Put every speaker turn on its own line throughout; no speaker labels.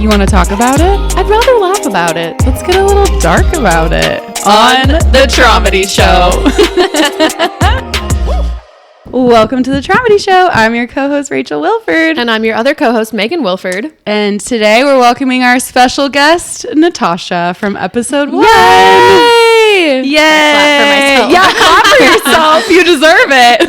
You want to talk about it? I'd rather laugh about it. Let's get a little dark about it. On the Traumedy Show. Welcome to the Traumedy Show. I'm your co-host, Rachel Wilford.
And I'm your other co-host, Megan Wilford.
And today we're welcoming our special guest, Natasha, from episode 1.
Yay!
Yay!
Clap for myself.
Yeah, clap for yourself. You deserve it.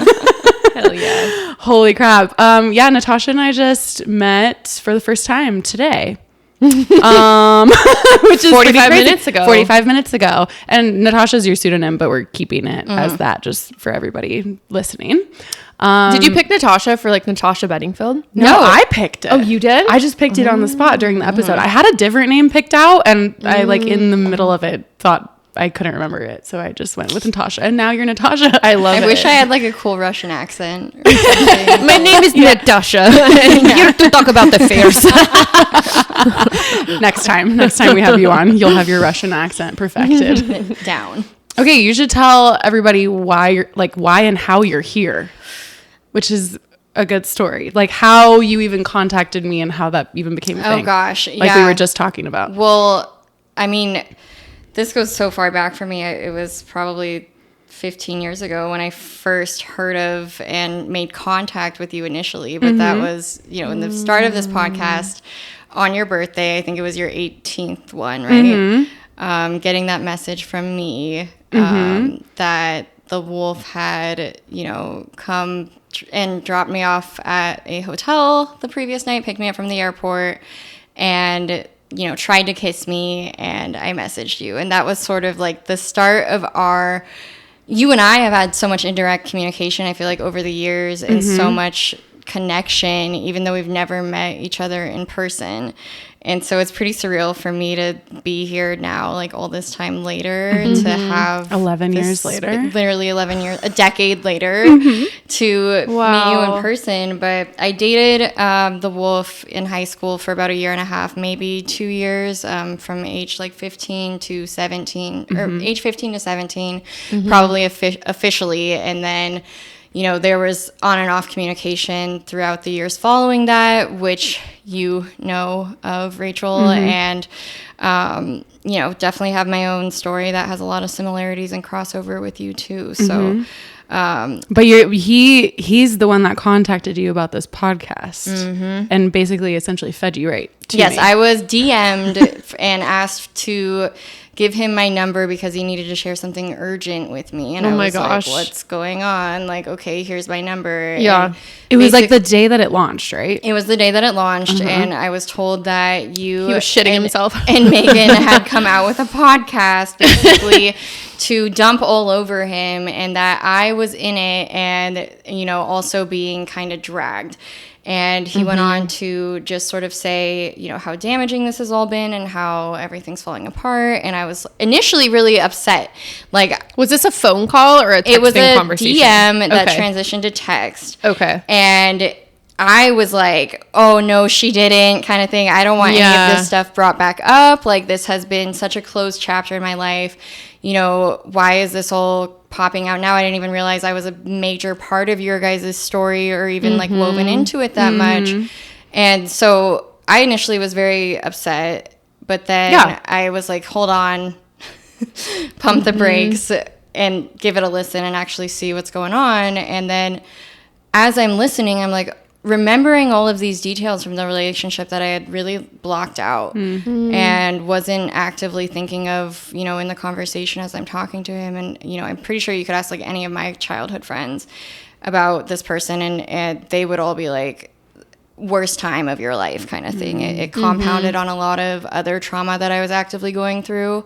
Hell yeah.
Holy crap. Yeah, Natasha and I just met for the first time today. Which is
45 minutes ago.
45 minutes ago. And Natasha's your pseudonym, but we're keeping it as that just for everybody listening.
Did you pick Natasha for like Natasha Bedingfield?
No, I picked it.
Oh, you did?
I just picked it on the spot during the episode. I had a different name picked out, and I like in the middle of it thought I couldn't remember it, so I just went with Natasha, and now you're Natasha.
I love it.
I wish I had like a cool Russian accent or something.
My name is Natasha. And here to talk about the fairs.
Next time we have you on, you'll have your Russian accent perfected.
Down.
Okay, you should tell everybody why and how you're here, which is a good story. Like how you even contacted me and how that even became a thing.
Oh gosh,
like we were just talking about.
Well, I mean, this goes so far back for me. It was probably 15 years ago when I first heard of and made contact with you initially. But that was, in the start of this podcast on your birthday. I think it was your 18th one, right? Getting that message from me that the wolf had, come and dropped me off at a hotel the previous night, picked me up from the airport, and tried to kiss me, and I messaged you. And that was sort of like the start of you and I have had so much indirect communication, I feel like, over the years, and so much connection, even though we've never met each other in person. And so it's pretty surreal for me to be here now, like all this time later, to have
11 years later,
literally 11 years, a decade later, to meet you in person. But I dated the wolf in high school for about a year and a half, maybe 2 years, from age like 15 to 17, or age 15 to 17, probably officially. And then there was on and off communication throughout the years following that, which you know of, Rachel, and, definitely have my own story that has a lot of similarities and crossover with you too. So,
but he's the one that contacted you about this podcast and basically essentially fed you right to
yes,
me.
I was DM'd and asked to give him my number because he needed to share something urgent with me. And I was like, what's going on? Like, okay, here's my number.
Yeah.
And
it was like the day that it launched, right?
It was the day that it launched, and I was told that he
was shitting himself.
And Megan had come out with a podcast basically to dump all over him, and that I was in it, and also being kind of dragged. And he went on to just sort of say, how damaging this has all been and how everything's falling apart. And I was initially really upset. Like,
was this a phone call or a texting conversation?
It was a DM that transitioned to text.
Okay.
And I was like, oh, no, she didn't, kind of thing. I don't want any of this stuff brought back up. Like, this has been such a closed chapter in my life. Why is this all popping out now? I didn't even realize I was a major part of your guys' story or even like woven into it that much. And so I initially was very upset, but then I was like, hold on, pump the brakes and give it a listen and actually see what's going on. And then as I'm listening, I'm like remembering all of these details from the relationship that I had really blocked out and wasn't actively thinking of, in the conversation as I'm talking to him. And, I'm pretty sure you could ask like any of my childhood friends about this person and they would all be like, worst time of your life kind of thing. It compounded on a lot of other trauma that I was actively going through.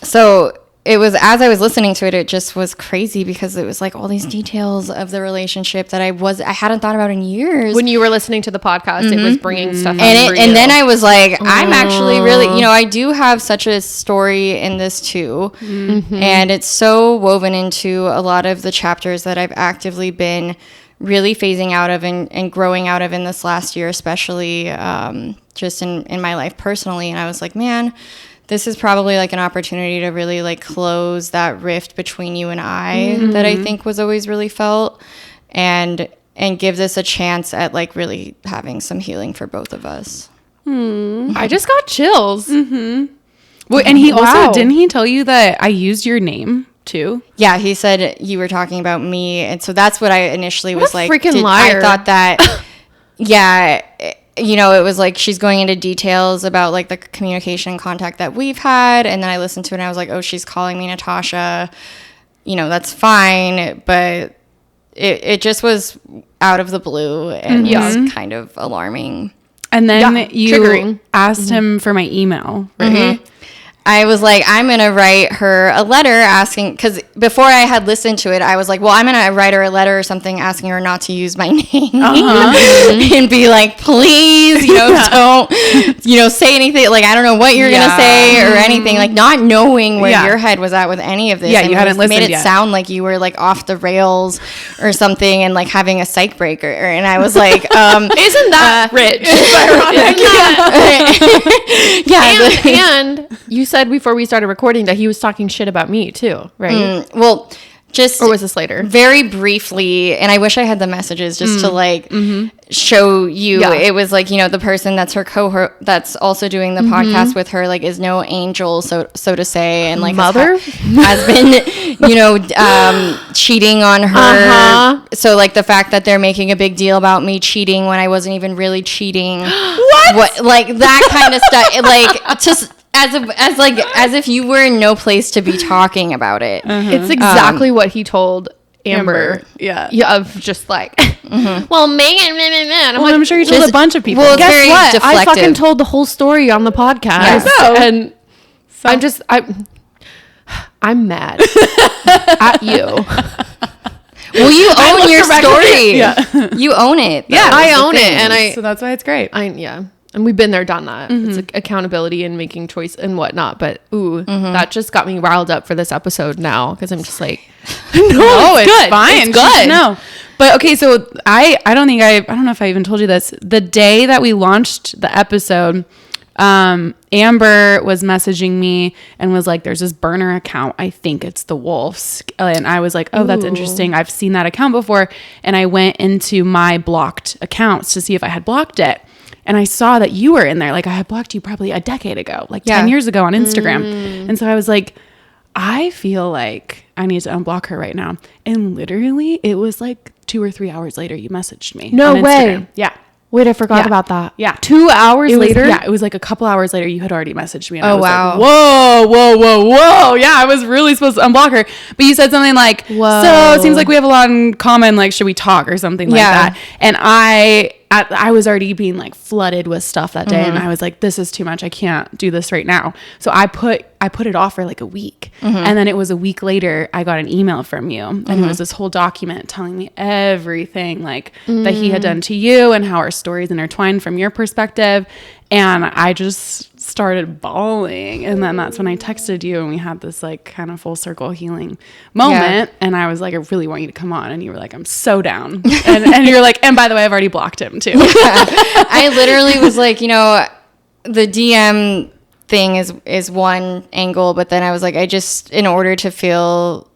So it was, as I was listening to it, it just was crazy because it was like all these details of the relationship that I hadn't thought about in years.
When you were listening to the podcast, it was bringing stuff up for you.
And then I was like, I'm actually really, I do have such a story in this too. And it's so woven into a lot of the chapters that I've actively been really phasing out of and growing out of in this last year, especially just in my life personally. And I was like, man, this is probably like an opportunity to really like close that rift between you and I that I think was always really felt, and give this a chance at like really having some healing for both of us.
I just got chills.
Well, and he also, didn't he tell you that I used your name too?
Yeah, he said you were talking about me. And so that's what I initially was like.
Freaking liar.
I thought that, yeah, you know, it was like she's going into details about like the communication and contact that we've had. And then I listened to it and I was like, oh, she's calling me Natasha. You know, that's fine. But it just was out of the blue and was kind of alarming.
And then you
triggering.
asked him for my email, right?
I was like, I'm going to write her a letter asking, because before I had listened to it, I was like, well, I'm going to write her a letter or something asking her not to use my name and be like, please, you know, don't, you know, say anything. Like, I don't know what you're going to say or anything. Like, not knowing where your head was at with any of this.
Yeah, you hadn't listened
made it
yet.
sound like you were like off the rails or something and like having a psych break. And I was like,
Isn't that rich? And you said before we started recording that he was talking shit about me too, right?
Well, just
Or was this later?
very briefly, and I wish I had the messages just to like show you.
Yeah.
It was like, you know, the person that's her cohort that's also doing the podcast with her, like, is no angel, so to say, and like
Mother?
has been, you know, cheating on her. So like the fact that they're making a big deal about me cheating when I wasn't even really cheating. What? Like that kind of stuff. Like just as if you were in no place to be talking about it.
It's exactly what he told Amber.
Yeah.
Of just like, well, Megan, man.
Well, I'm sure he told a bunch of people.
Well,
Guess
very
what? I
deflective.
fucking told the whole story on the podcast.
know.
And I'm mad at you.
Well, you own your story.
Yeah.
You own it.
Yeah,
I own it, and
so that's why it's great.
and we've been there, done that. It's like accountability and making choice and whatnot. But that just got me riled up for this episode now because I'm just like,
No, it's
good.
fine.
It's good.
No. But okay, so I don't know if I even told you this. The day that we launched the episode, Amber was messaging me and was like, there's this burner account. I think it's the Wolves. And I was like, oh, that's interesting. I've seen that account before. And I went into my blocked accounts to see if I had blocked it. And I saw that you were in there. Like I had blocked you probably a decade ago, like 10 years ago on Instagram. And so I was like, I feel like I need to unblock her right now. And literally it was like 2 or 3 hours later, you messaged me.
No
on
way.
Instagram. Yeah.
Wait, I forgot
Yeah.
about that.
Yeah.
2 hours later?
Yeah, it was like a couple hours later. You had already messaged me. And
Oh,
I was
wow.
Like, whoa. Yeah, I was really supposed to unblock her. But you said something like,
Whoa.
so it seems like we have a lot in common. Like, should we talk or something like that? And I was already being like flooded with stuff that day. And I was like, this is too much. I can't do this right now. So I put it off for like a week. And then it was a week later, I got an email from you. And it was this whole document telling me everything like that he had done to you and how our stories intertwined from your perspective. And I just started bawling. And then that's when I texted you and we had this like kind of full circle healing moment.
Yeah.
And I was like, I really want you to come on. And you were like, I'm so down. And you're like, and by the way, I've already blocked him too.
I literally was like, you know, the DM thing is one angle, but then I was like, I just, in order to feel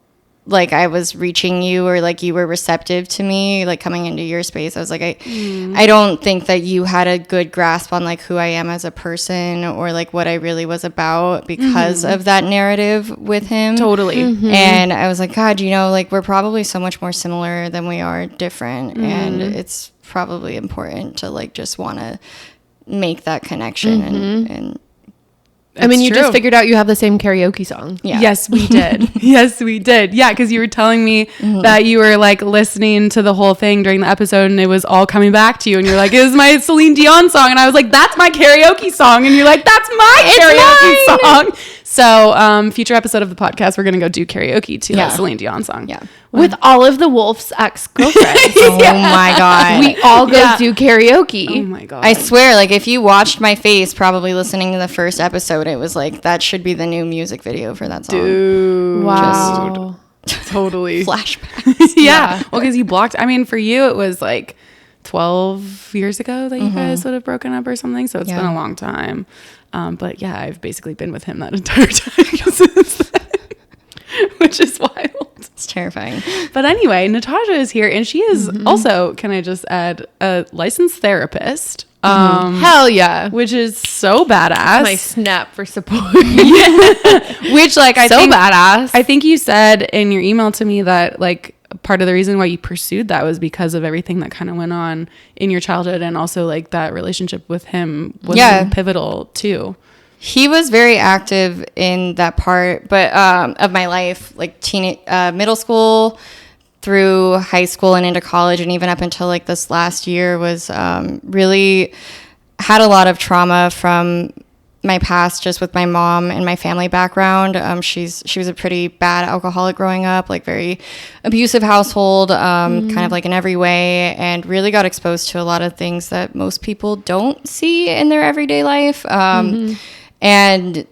like I was reaching you or like you were receptive to me, like coming into your space, I was like, I don't think that you had a good grasp on like who I am as a person or like what I really was about because of that narrative with him.
Totally.
And I was like, God, you know, like we're probably so much more similar than we are different. And it's probably important to like just want to make that connection and
I mean, you
true.
just figured out you have the same karaoke song.
yeah.
Yes, we did. Yes, we did. Yeah, because you were telling me that you were like listening to the whole thing during the episode and it was all coming back to you. And you're like, it was my Celine Dion song. And I was like, that's my karaoke song. And you're like, that's my karaoke song. So future episode of the podcast, we're going to go do karaoke to that Celine Dion song.
Yeah.
With all of the Wolf's ex-girlfriends.
Oh my God.
We all go do karaoke.
Oh my God.
I swear, like if you watched my face probably listening to the first episode, it was like, that should be the new music video for that song.
Dude.
Wow.
Totally.
Flashback.
Yeah. Well, because you blocked, I mean, for you, it was like 12 years ago that you guys would have broken up or something. So it's been a long time. But yeah, I've basically been with him that entire time since then, which is wild.
It's terrifying.
But anyway, Natasha is here and she is also, can I just add, a licensed therapist.
Hell yeah.
which is so badass.
My snap for support.
Which like I
so
think
badass.
I think you said in your email to me that like part of the reason why you pursued that was because of everything that kind of went on in your childhood, and also like that relationship with him was pivotal too.
He was very active in that part, but of my life, like middle school through high school and into college, and even up until like this last year, was really had a lot of trauma from my past, just with my mom and my family background. She was a pretty bad alcoholic growing up, like very abusive household, kind of like in every way, and really got exposed to a lot of things that most people don't see in their everyday life. And,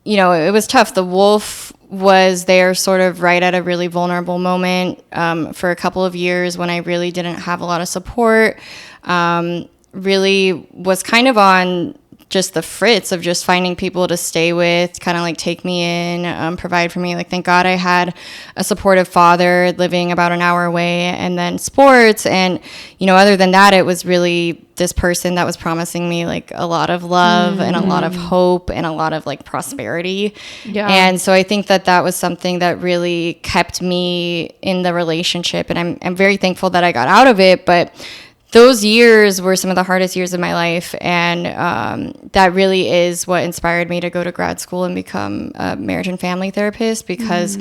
you know, it was tough. The wolf was there sort of right at a really vulnerable moment for a couple of years when I really didn't have a lot of support. Really was kind of on just the fritz of just finding people to stay with, kind of like take me in, provide for me. Like, thank God I had a supportive father living about an hour away, and then sports. And, you know, other than that, it was really this person that was promising me like a lot of love and a lot of hope and a lot of like prosperity. Yeah. And so I think that was something that really kept me in the relationship. And I'm very thankful that I got out of it. But those years were some of the hardest years of my life, and that really is what inspired me to go to grad school and become a marriage and family therapist, because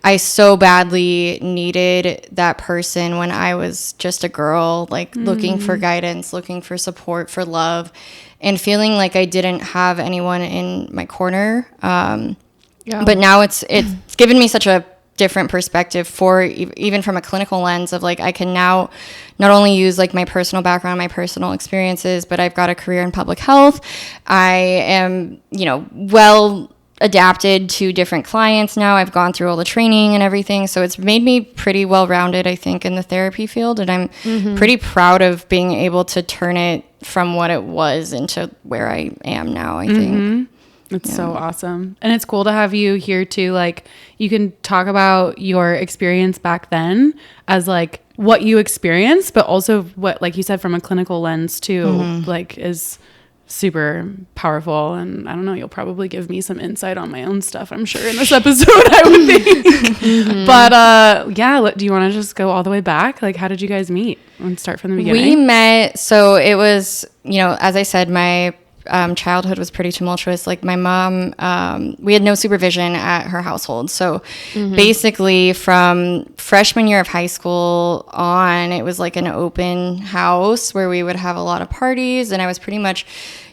I so badly needed that person when I was just a girl, like looking for guidance, looking for support, for love, and feeling like I didn't have anyone in my corner. But now it's given me such a different perspective, for even from a clinical lens of like, I can now not only use like my personal background, my personal experiences, but I've got a career in public health. I am, you know, well adapted to different clients now. I've gone through all the training and everything. So it's made me pretty well-rounded, I think, in the therapy field. And I'm pretty proud of being able to turn it from what it was into where I am now, I think.
It's so awesome. And it's cool to have you here too. Like, you can talk about your experience back then as like what you experienced, but also what, like you said, from a clinical lens too, like is super powerful. And I don't know, you'll probably give me some insight on my own stuff, I'm sure, in this episode, I would think. But yeah, do you want to just go all the way back? Like, how did you guys meet? Let's start from the beginning.
We met, so it was, you know, as I said, my childhood was pretty tumultuous. Like, my mom, we had no supervision at her household. So basically from freshman year of high school on, it was like an open house where we would have a lot of parties. And I was pretty much,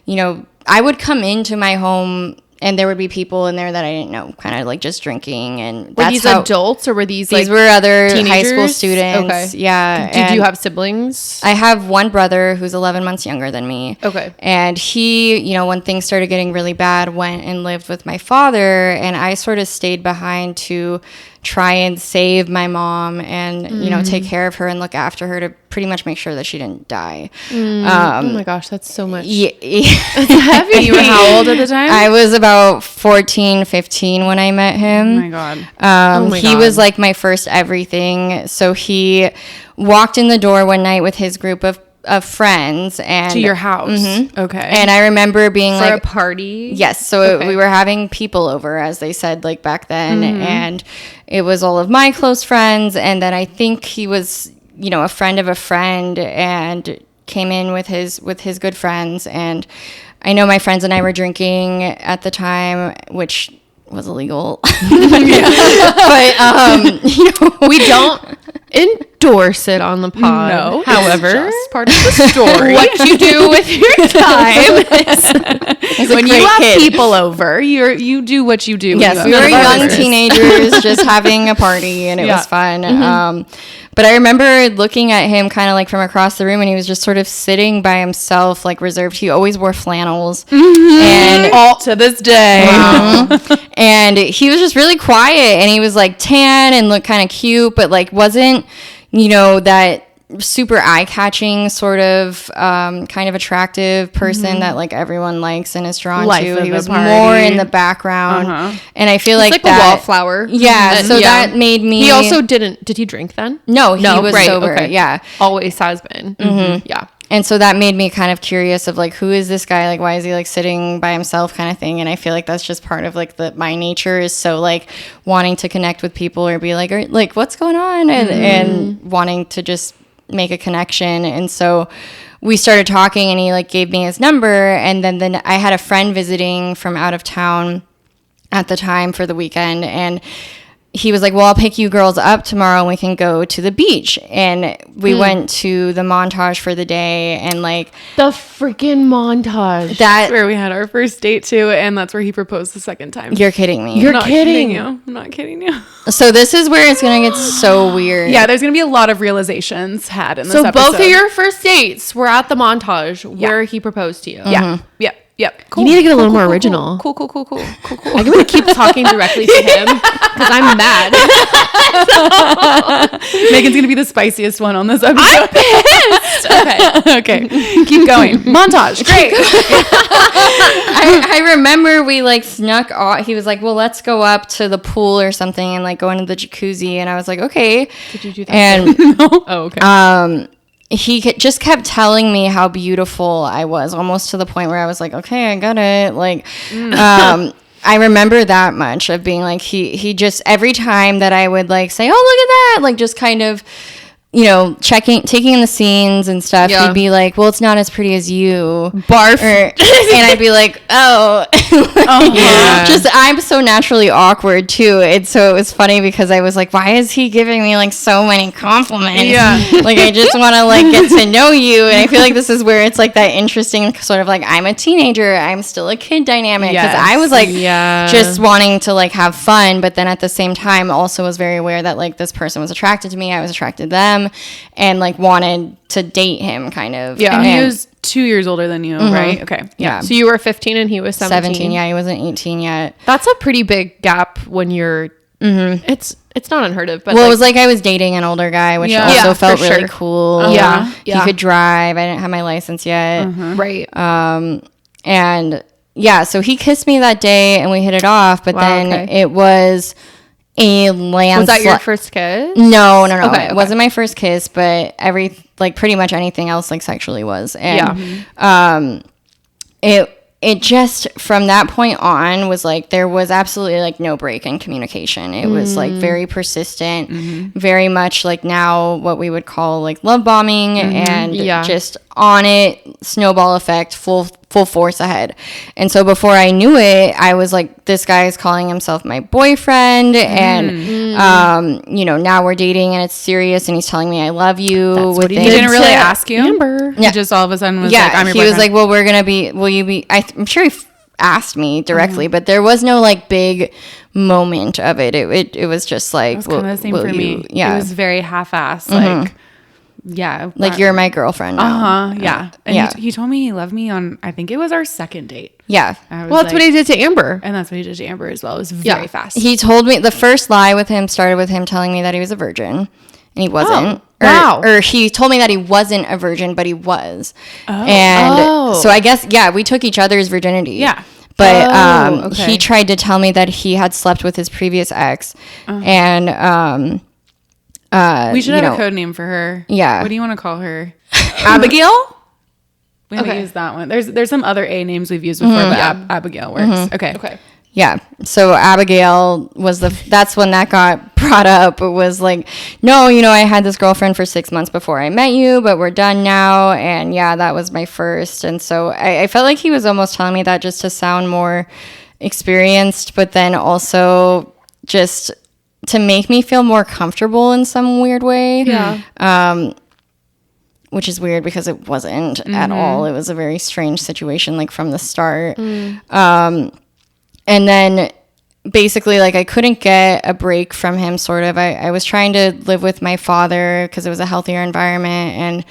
you know, I would come into my home and there would be people in there that I didn't know, kind of like just drinking. And
were these adults, or were these
like were other teenagers? High school students? Okay. Yeah.
Did you have siblings?
I have one brother who's 11 months younger than me. Okay. And he, you know, when things started getting really bad, went and lived with my father, and I sort of stayed behind to try and save my mom and, you know, take care of her and look after her to pretty much make sure that she didn't die.
Oh my gosh, that's so much.
Yeah.
That's heavy. You were how old at the time?
I was about 14, 15 when I met him.
Oh my God.
He was like my first everything. So he walked in the door one night with his group of friends and
to your house. Okay.
And I remember being
for
like
a party.
Yes. So we were having people over, as they said, like back then. And it was all of my close friends. And then I think he was, you know, a friend of a friend, and came in with his good friends. And I know my friends and I were drinking at the time, which was illegal. But you know,
we don't endorse it on the pod.
No,
however,
it's just part of the story.
What you do with your time
is
when you have people over, you do what you do.
Yes, we were young teenagers just having a party, and it was fun. But I remember looking at him kind of like from across the room, and he was just sort of sitting by himself, like reserved. He always wore flannels, and
all to this day.
And he was just really quiet, and he was like tan and looked kind of cute, but like wasn't, you know, that super eye-catching sort of kind of attractive person that like everyone likes and is drawn to. He was more in the background, and I feel like
that, a wallflower.
Yeah, so that made me.
He also did he drink then?
No, he was sober.
Okay.
Yeah,
always has been. Yeah.
And so that made me kind of curious of like, who is this guy? Like, why is he like sitting by himself kind of thing? And I feel like that's just part of like my nature is so like wanting to connect with people or be like, what's going on? And wanting to just make a connection. And so we started talking and he like gave me his number. And then I had a friend visiting from out of town at the time for the weekend. And he was like, well, I'll pick you girls up tomorrow and we can go to the beach. And we went to the Montage for the day and like
the freaking Montage.
That's where we had our first date too. And that's where he proposed the second time.
You're kidding me.
You're kidding
you. I'm not kidding you.
So this is where it's going to get so weird.
Yeah, there's going to be a lot of realizations had in this episode.
So both of your first dates were at the Montage where he proposed to you.
Yeah. Yep.
Cool. You need to get a little more original.
Cool.
I'm going to keep talking directly to him because I'm mad.
Megan's going to be the spiciest one on this episode.
I'm pissed.
Okay. Keep going. Montage. Great.
I remember we like snuck off. He was like, well, let's go up to the pool or something and like go into the jacuzzi. And I was like, okay.
Did you do that?
And
No. Oh, okay.
he just kept telling me how beautiful I was, almost to the point where I was like, okay, I got it. Like, I remember that much of being like, he just, every time that I would like say, oh, look at that, like just kind of, you know, taking in the scenes and stuff, he'd be like, well, it's not as pretty as you.
Barf.
And I'd be like, oh. Just, I'm so naturally awkward too. And so it was funny because I was like, why is he giving me like so many compliments? Yeah. Like, I just want to like get to know you. And I feel like this is where it's like that interesting sort of like, I'm a teenager, I'm still a kid dynamic. Because I was like, just wanting to like have fun. But then at the same time, also was very aware that like this person was attracted to me. I was attracted to them. And like wanted to date him kind of.
Yeah. And he was 2 years older than you, right? Okay.
Yeah.
So you were 15 and he was 17.
Yeah, he wasn't 18 yet.
That's a pretty big gap when you're it's not unheard of, but
well, it was like I was dating an older guy, which also felt really cool. He could drive. I didn't have my license yet.
Right.
And yeah, so he kissed me that day and we hit it off, but then it was a landslide.
Was that your first kiss?
No. Okay, it wasn't my first kiss, but pretty much anything else like sexually was. And it just from that point on was like there was absolutely like no break in communication. It was like very persistent, very much like now what we would call like love bombing and just on it, snowball effect, full force ahead. And so before I knew it, I was like, this guy is calling himself my boyfriend and you know, now we're dating and it's serious and he's telling me I love you.
He didn't really ask you?
Amber.
He just all of a sudden was like, I'm your boyfriend.
He was like, well, will you be, I'm sure he asked me directly, but there was no like big moment of it. It was just like,
it was kind of the same for me.
Yeah.
It was very half-assed, like, yeah.
Like, you're my girlfriend now.
Yeah. And he told me he loved me on, I think it was our second date.
Yeah.
Well, that's what he did to Amber.
And that's what he did to Amber as well. It was very fast.
He told me, the first lie with him started with him telling me that he was a virgin. And he wasn't. Or he told me that he wasn't a virgin, but he was. So I guess, we took each other's virginity.
Yeah.
But he tried to tell me that he had slept with his previous ex. And...
we should have a code name for her.
Yeah.
What do you want to call her? Abigail? We haven't used that one. There's some other A names we've used before, but Abigail works. Okay.
Yeah. So Abigail was that's when that got brought up. It was like, no, you know, I had this girlfriend for 6 months before I met you, but we're done now. And that was my first. And so I felt like he was almost telling me that just to sound more experienced, but then also just to make me feel more comfortable in some weird way. Yeah. Which is weird because it wasn't at all. It was a very strange situation, like from the start. And then basically, like, I couldn't get a break from him, sort of. I was trying to live with my father because it was a healthier environment and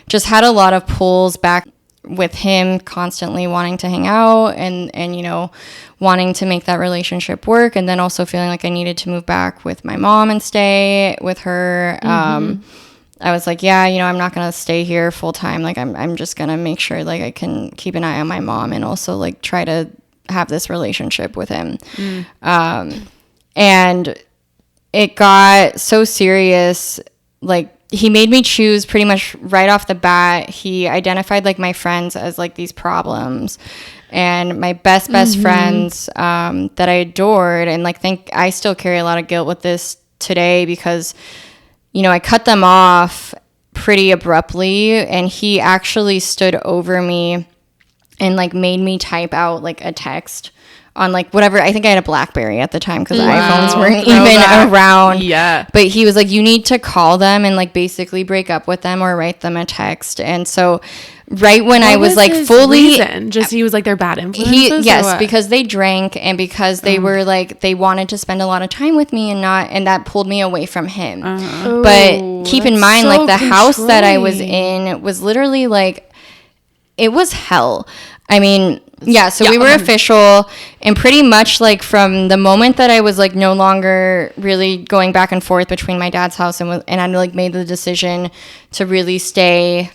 just had a lot of pulls back with him constantly wanting to hang out and you know, wanting to make that relationship work, and then also feeling like I needed to move back with my mom and stay with her. I was like, yeah, you know, I'm not going to stay here full time. Like, I'm just going to make sure like I can keep an eye on my mom and also like try to have this relationship with him. And it got so serious, like he made me choose pretty much right off the bat. He identified like my friends as like these problems, and my best friends that I adored, and like think I still carry a lot of guilt with this today because, you know, I cut them off pretty abruptly, and he actually stood over me and like made me type out like a text on like whatever. I think I had a BlackBerry at the time because iPhones weren't even around.
Yeah.
But he was like, you need to call them and like basically break up with them or write them a text. And so right when I was like fully
just he was like their bad influences.
Yes, because they drank and because they were like they wanted to spend a lot of time with me and that pulled me away from him. But keep in mind, like the house that I was in was literally like it was hell. I mean, yeah, so we were official, and pretty much like from the moment that I was like no longer really going back and forth between my dad's house and I like made the decision to really stay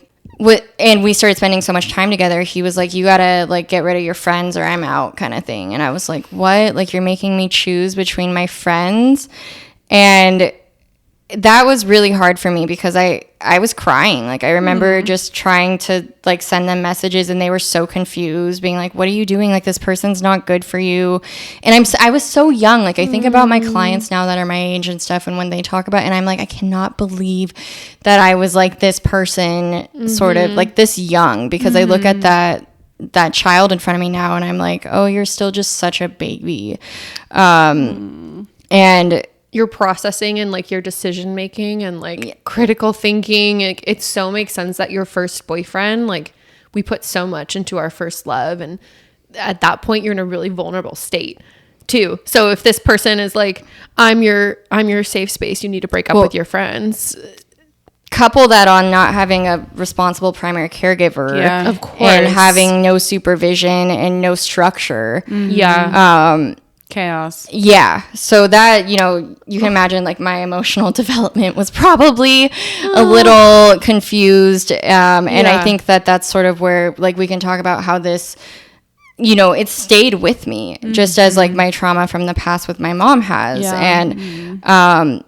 and we started spending so much time together, he was like, you gotta like get rid of your friends or I'm out kind of thing. And I was like, what? Like, you're making me choose between my friends? And that was really hard for me because I was crying. Like, I remember just trying to like send them messages and they were so confused, being like, what are you doing? Like, this person's not good for you. And I was so young. Like, I think about my clients now that are my age and stuff, and when they talk about, and I'm like, I cannot believe that I was like this person sort of like this young, because I look at that child in front of me now and I'm like, oh, you're still just such a baby. And
your processing and like your decision making and like critical thinking, it so makes sense that your first boyfriend, like, we put so much into our first love, and at that point you're in a really vulnerable state too. So if this person is like, I'm your safe space, you need to break up with your friends.
Couple that on not having a responsible primary caregiver,
of course,
and having no supervision and no structure.
Chaos.
Yeah. So that, you know, you can imagine like my emotional development was probably a little confused. And I think that that's sort of where like we can talk about how this, you know, it stayed with me just as like my trauma from the past with my mom has. And,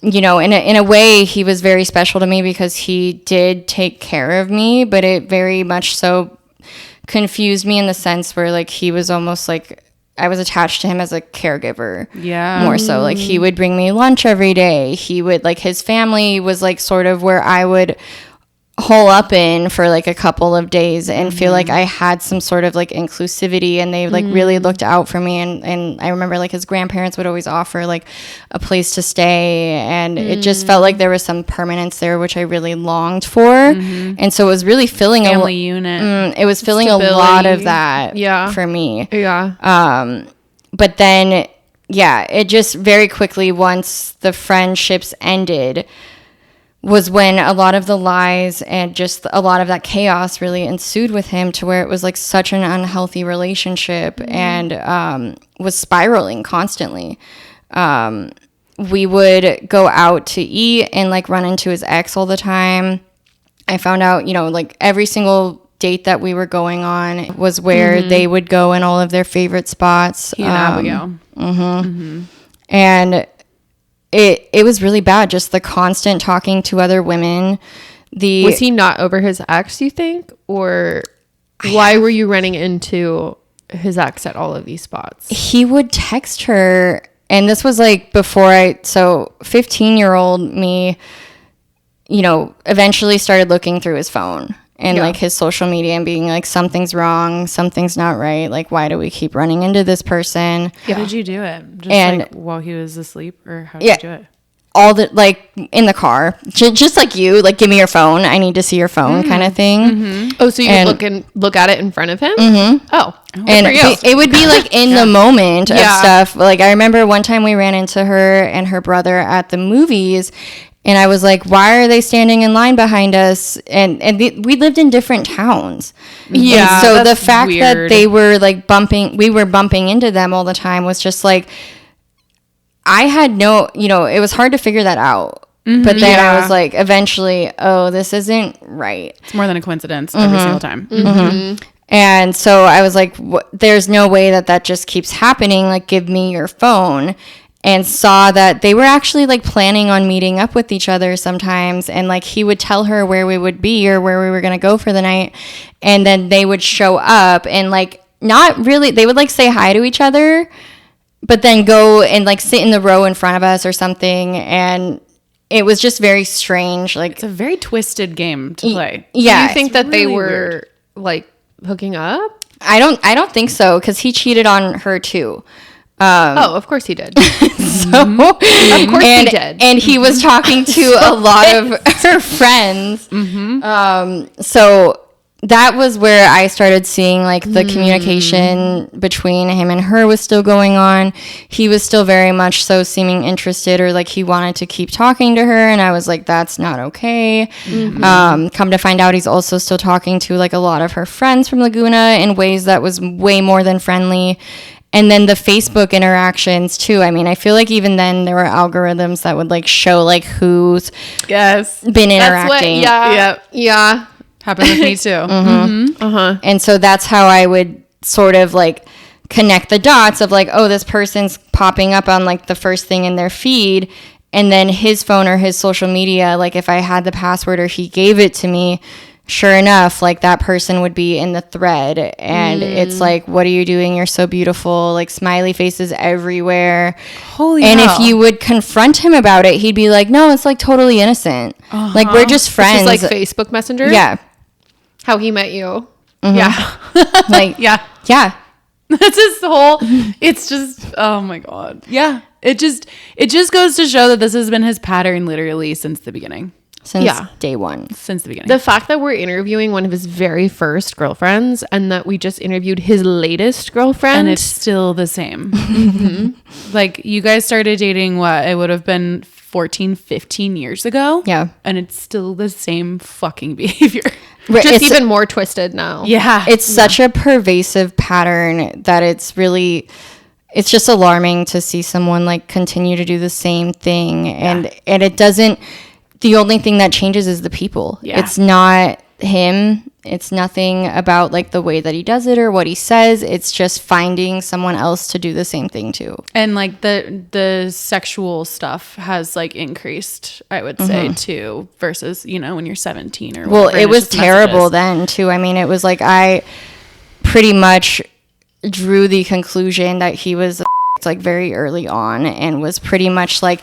you know, in a way he was very special to me because he did take care of me, but it very much so confused me in the sense where like he was almost like, I was attached to him as a caregiver. Yeah. More so. Like, he would bring me lunch every day. He would, like, his family was, like, sort of where I would hole up in for, like, a couple of days and feel like I had some sort of, like, inclusivity, and they, like, really looked out for me. And I remember, like, his grandparents would always offer, like, a place to stay. And it just felt like there was some permanence there, which I really longed for. And so it was really filling
family unit.
It was filling stability. A lot of that for me. Yeah. But then, yeah, it just very quickly, once the friendships ended, was when a lot of the lies and just a lot of that chaos really ensued with him, to where it was like such an unhealthy relationship and was spiraling constantly. We would go out to eat and like run into his ex all the time. I found out, you know, like every single date that we were going on was where they would go in all of their favorite spots.
He and Abigail.
And it was really bad, just the constant talking to other women.
Was he not over his ex, you think? Or why were you running into his ex at all of these spots?
He would text her, and this was like before so 15-year-old me, you know, eventually started looking through his phone and like his social media and being like, something's wrong, something's not right. Like, why do we keep running into this person?
How did you do it? Just like while he was asleep, or how did you do it?
All the, like, in the car, just like you, like, give me your phone, I need to see your phone kind of thing.
Oh, so you would look at it in front of him? Oh,
and it would be like in the moment of stuff. Like, I remember one time we ran into her and her brother at the movies, and I was like, why are they standing in line behind us? And we lived in different towns. Yeah. And so the fact that they were like we were bumping into them all the time was just like, I had no, you know, it was hard to figure that out. But then I was like, eventually, oh, this isn't right.
It's more than a coincidence every single time.
And so I was like, there's no way that just keeps happening. Like, give me your phone. and saw that they were actually like planning on meeting up with each other sometimes, and like he would tell her where we would be or where we were going to go for the night, and then they would show up and like not really, they would like say hi to each other, but then go and like sit in the row in front of us or something, and it was just very strange. Like,
it's a very twisted game to play.
Yeah.
Do you think that
really
they were
weird.
like hooking up?
I don't think so, because he cheated on her too.
Oh, of course he did.
So,
Of course he did.
And he was talking to a lot of her friends. So that was where I started seeing like the communication between him and her was still going on. He was still very much so seeming interested, or like he wanted to keep talking to her. And I was like, that's not okay. Come to find out, he's also still talking to like a lot of her friends from Laguna in ways that was way more than friendly. And then the Facebook interactions too. I mean, I feel like even then there were algorithms that would like show like who's been interacting.
Yeah.
Happened with me too.
And so that's how I would sort of like connect the dots of like, oh, this person's popping up on like the first thing in their feed. And then his phone or his social media, like if I had the password or he gave it to me, sure enough, like that person would be in the thread, and it's like, what are you doing? You're so beautiful. Like smiley faces everywhere.
Holy
And
hell.
if you would confront him about it, he'd be like, no, it's like totally innocent. Like we're just friends.
It's like Facebook Messenger.
Yeah.
How he met you.
Yeah.
Like,
Yeah. That's his whole, it's just, oh my God. Yeah. It just goes to show that this has been his pattern literally since the beginning.
Since day one.
Since the beginning.
The fact that we're interviewing one of his very first girlfriends and that we just interviewed his latest girlfriend.
And it's still the same. Like, you guys started dating, what? It would have been 14, 15 years ago.
Yeah.
And it's still the same fucking behavior.
Right,
just
it's-
even more twisted now.
Yeah.
It's such a pervasive pattern that it's just alarming to see someone like continue to do the same thing. And it doesn't, the only thing that changes is the people.
Yeah.
It's not him. It's nothing about like the way that he does it or what he says. It's just finding someone else to do the same thing too.
And like the sexual stuff has like increased, I would say, too, versus, you know, when you're 17 or
Well,
whatever, and
it
it's
was
just
terrible
messages.
then too. I mean, it was like I pretty much drew the conclusion that he was like very early on, and was pretty much like,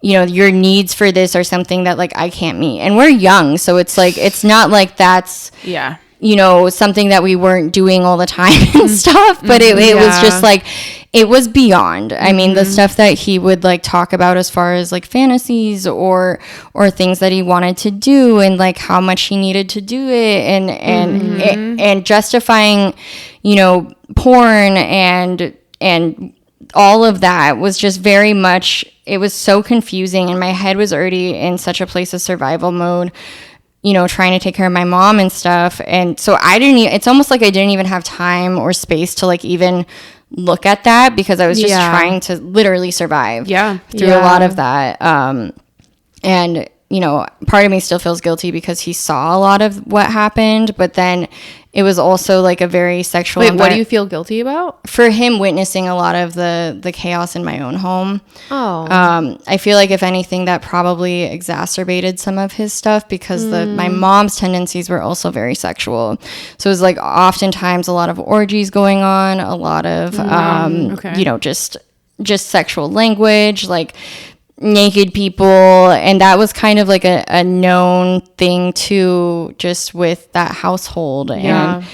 you know, your needs for this are something that like I can't meet. And we're young, so it's like, it's not like that's,
Yeah.
you know, something that we weren't doing all the time and stuff, but it was just like, it was beyond. I mean, the stuff that he would like talk about as far as like fantasies or things that he wanted to do, and like how much he needed to do it, and justifying, you know, porn and all of that was just very much, it was so confusing, and my head was already in such a place of survival mode, you know, trying to take care of my mom and stuff. And so it's almost like I didn't even have time or space to like even look at that, because I was just trying to literally survive through a lot of that. And, you know, part of me still feels guilty because he saw a lot of what happened, but then it was also like a very sexual.
Wait, what do you feel guilty about?
For him witnessing a lot of the chaos in my own home.
Oh.
I feel like if anything, that probably exacerbated some of his stuff, because my mom's tendencies were also very sexual. So it was like oftentimes a lot of orgies going on, a lot of, you know, just sexual language, like naked people. And that was kind of like a known thing too, just with that household. And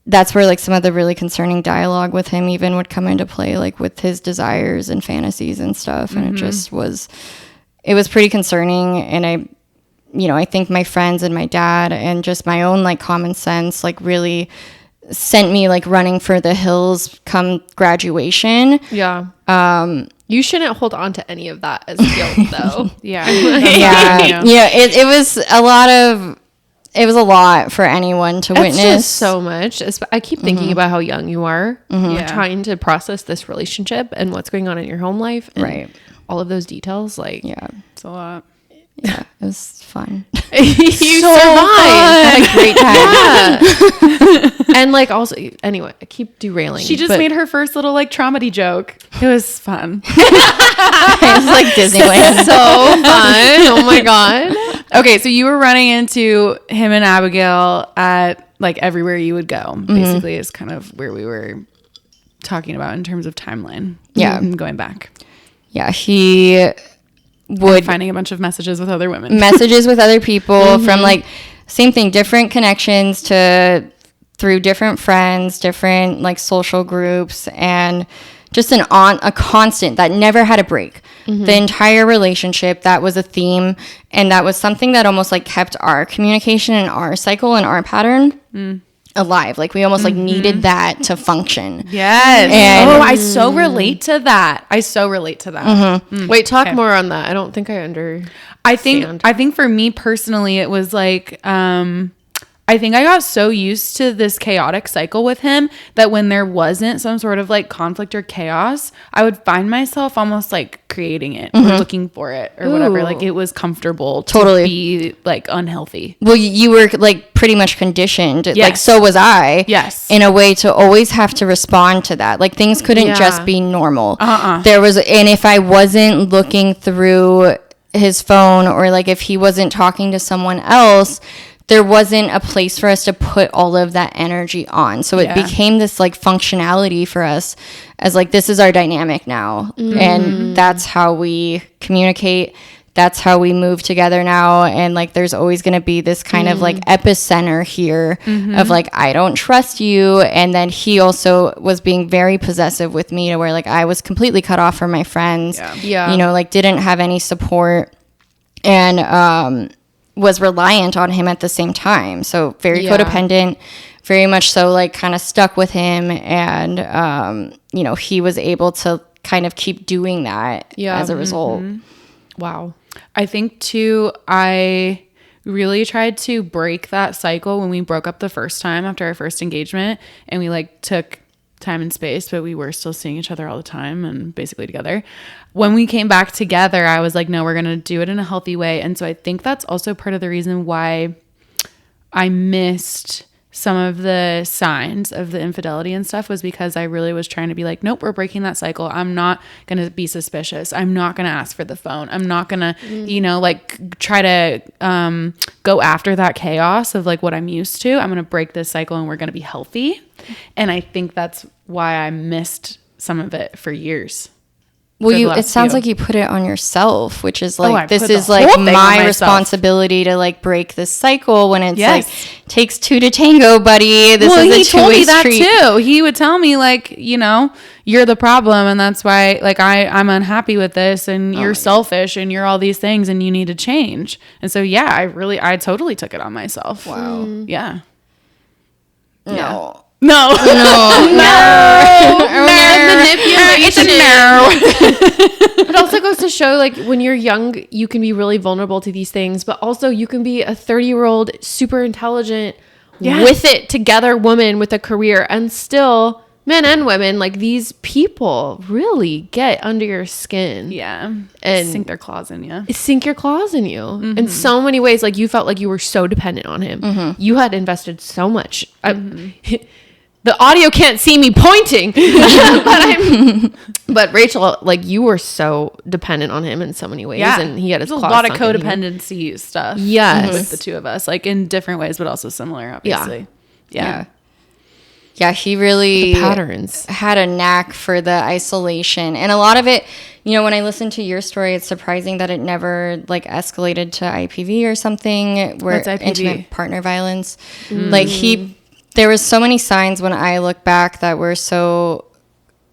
that's where like some of the really concerning dialogue with him even would come into play, like with his desires and fantasies and stuff. And it just was pretty concerning. And I think my friends and my dad and just my own like common sense like really sent me like running for the hills come graduation.
Yeah. You shouldn't hold on to any of that as guilt, though.
Yeah.
It was a lot for anyone to witness.
It's just so much. I keep thinking about how young you are, trying to process this relationship and what's going on in your home life, and all of those details. Like,
It's a lot.
Yeah, it was fun.
You survived.
Had a great time.
Yeah. And like also, anyway, I keep derailing.
She just made her first little like traumedy joke. It was fun.
It was like Disneyland.
so fun. Oh my God.
Okay, so you were running into him and Abigail at like everywhere you would go. Basically, is kind of where we were talking about in terms of timeline.
Yeah.
Going back.
Yeah, he would
finding a bunch of messages with other women.
Messages with other people from like same thing, different connections to through different friends, different like social groups, and just a constant that never had a break. The entire relationship, that was a theme, and that was something that almost like kept our communication and our cycle and our pattern alive. Like we almost like needed that to function.
Yes.
And
I so relate to that.
Wait, talk more on that. I don't think I
I think for me personally, it was like, I think I got so used to this chaotic cycle with him that when there wasn't some sort of like conflict or chaos, I would find myself almost like creating it or looking for it or whatever. Like it was comfortable to be like unhealthy.
Well, you were like pretty much conditioned.
Yes.
Like so was I.
Yes.
In a way to always have to respond to that. Like things couldn't just be normal. There was, and if I wasn't looking through his phone or like if he wasn't talking to someone else, there wasn't a place for us to put all of that energy on. So it became this like functionality for us as like, this is our dynamic now. And that's how we communicate. That's how we move together now. And like, there's always going to be this kind of like epicenter here of like, I don't trust you. And then he also was being very possessive with me to where like, I was completely cut off from my friends, you know, like didn't have any support and, was reliant on him at the same time. So very codependent, very much so like kind of stuck with him. And, you know, he was able to kind of keep doing that as a result.
Wow. I think too, I really tried to break that cycle when we broke up the first time after our first engagement, and we like took time and space, but we were still seeing each other all the time and basically together. When we came back together, I was like, no, we're going to do it in a healthy way. And so I think that's also part of the reason why I missed some of the signs of the infidelity and stuff, was because I really was trying to be like, nope, we're breaking that cycle. I'm not going to be suspicious. I'm not going to ask for the phone. I'm not going to, you know, like try to go after that chaos of like what I'm used to. I'm going to break this cycle and we're going to be healthy. And I think that's why I missed some of it for years.
Well, it sounds like you put it on yourself, which is like, this is like my responsibility to like break this cycle when it's like, takes two to tango, buddy. This is a two-way street. Well, he told me that
too. He would tell me like, you know, you're the problem. And that's why like I'm unhappy with this, and you're selfish and you're all these things and you need to change. And so, yeah, I totally took it on myself.
Wow.
Yeah.
No.
No.
It's a no. It also goes to show like when you're young, you can be really vulnerable to these things, but also you can be a 30-year-old super intelligent with it together woman with a career, and still men and women, like these people really get under your skin.
Yeah.
And
sink their claws in you.
Sink your claws in you in so many ways. Like you felt like you were so dependent on him. You had invested so much. The audio can't see me pointing, but Rachel, like you were so dependent on him in so many ways, and he had his claws
a lot of
sunk in you.
codependency stuff.
Yes,
with the two of us, like in different ways, but also similar, obviously. Yeah,
he really
the patterns
had a knack for the isolation, and a lot of it. You know, when I listen to your story, it's surprising that it never like escalated to IPV or something, where intimate partner violence, like there was so many signs when I look back that were so,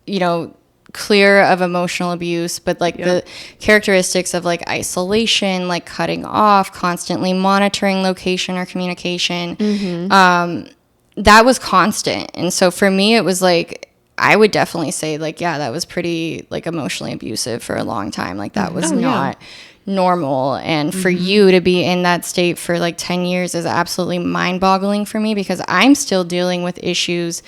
you know, clear of emotional abuse, but like the characteristics of like isolation, like cutting off, constantly monitoring location or communication, that was constant. And so for me, it was like, I would definitely say like, yeah, that was pretty like emotionally abusive for a long time. Like that was not normal. And for you to be in that state for like 10 years is absolutely mind-boggling for me, because I'm still dealing with issues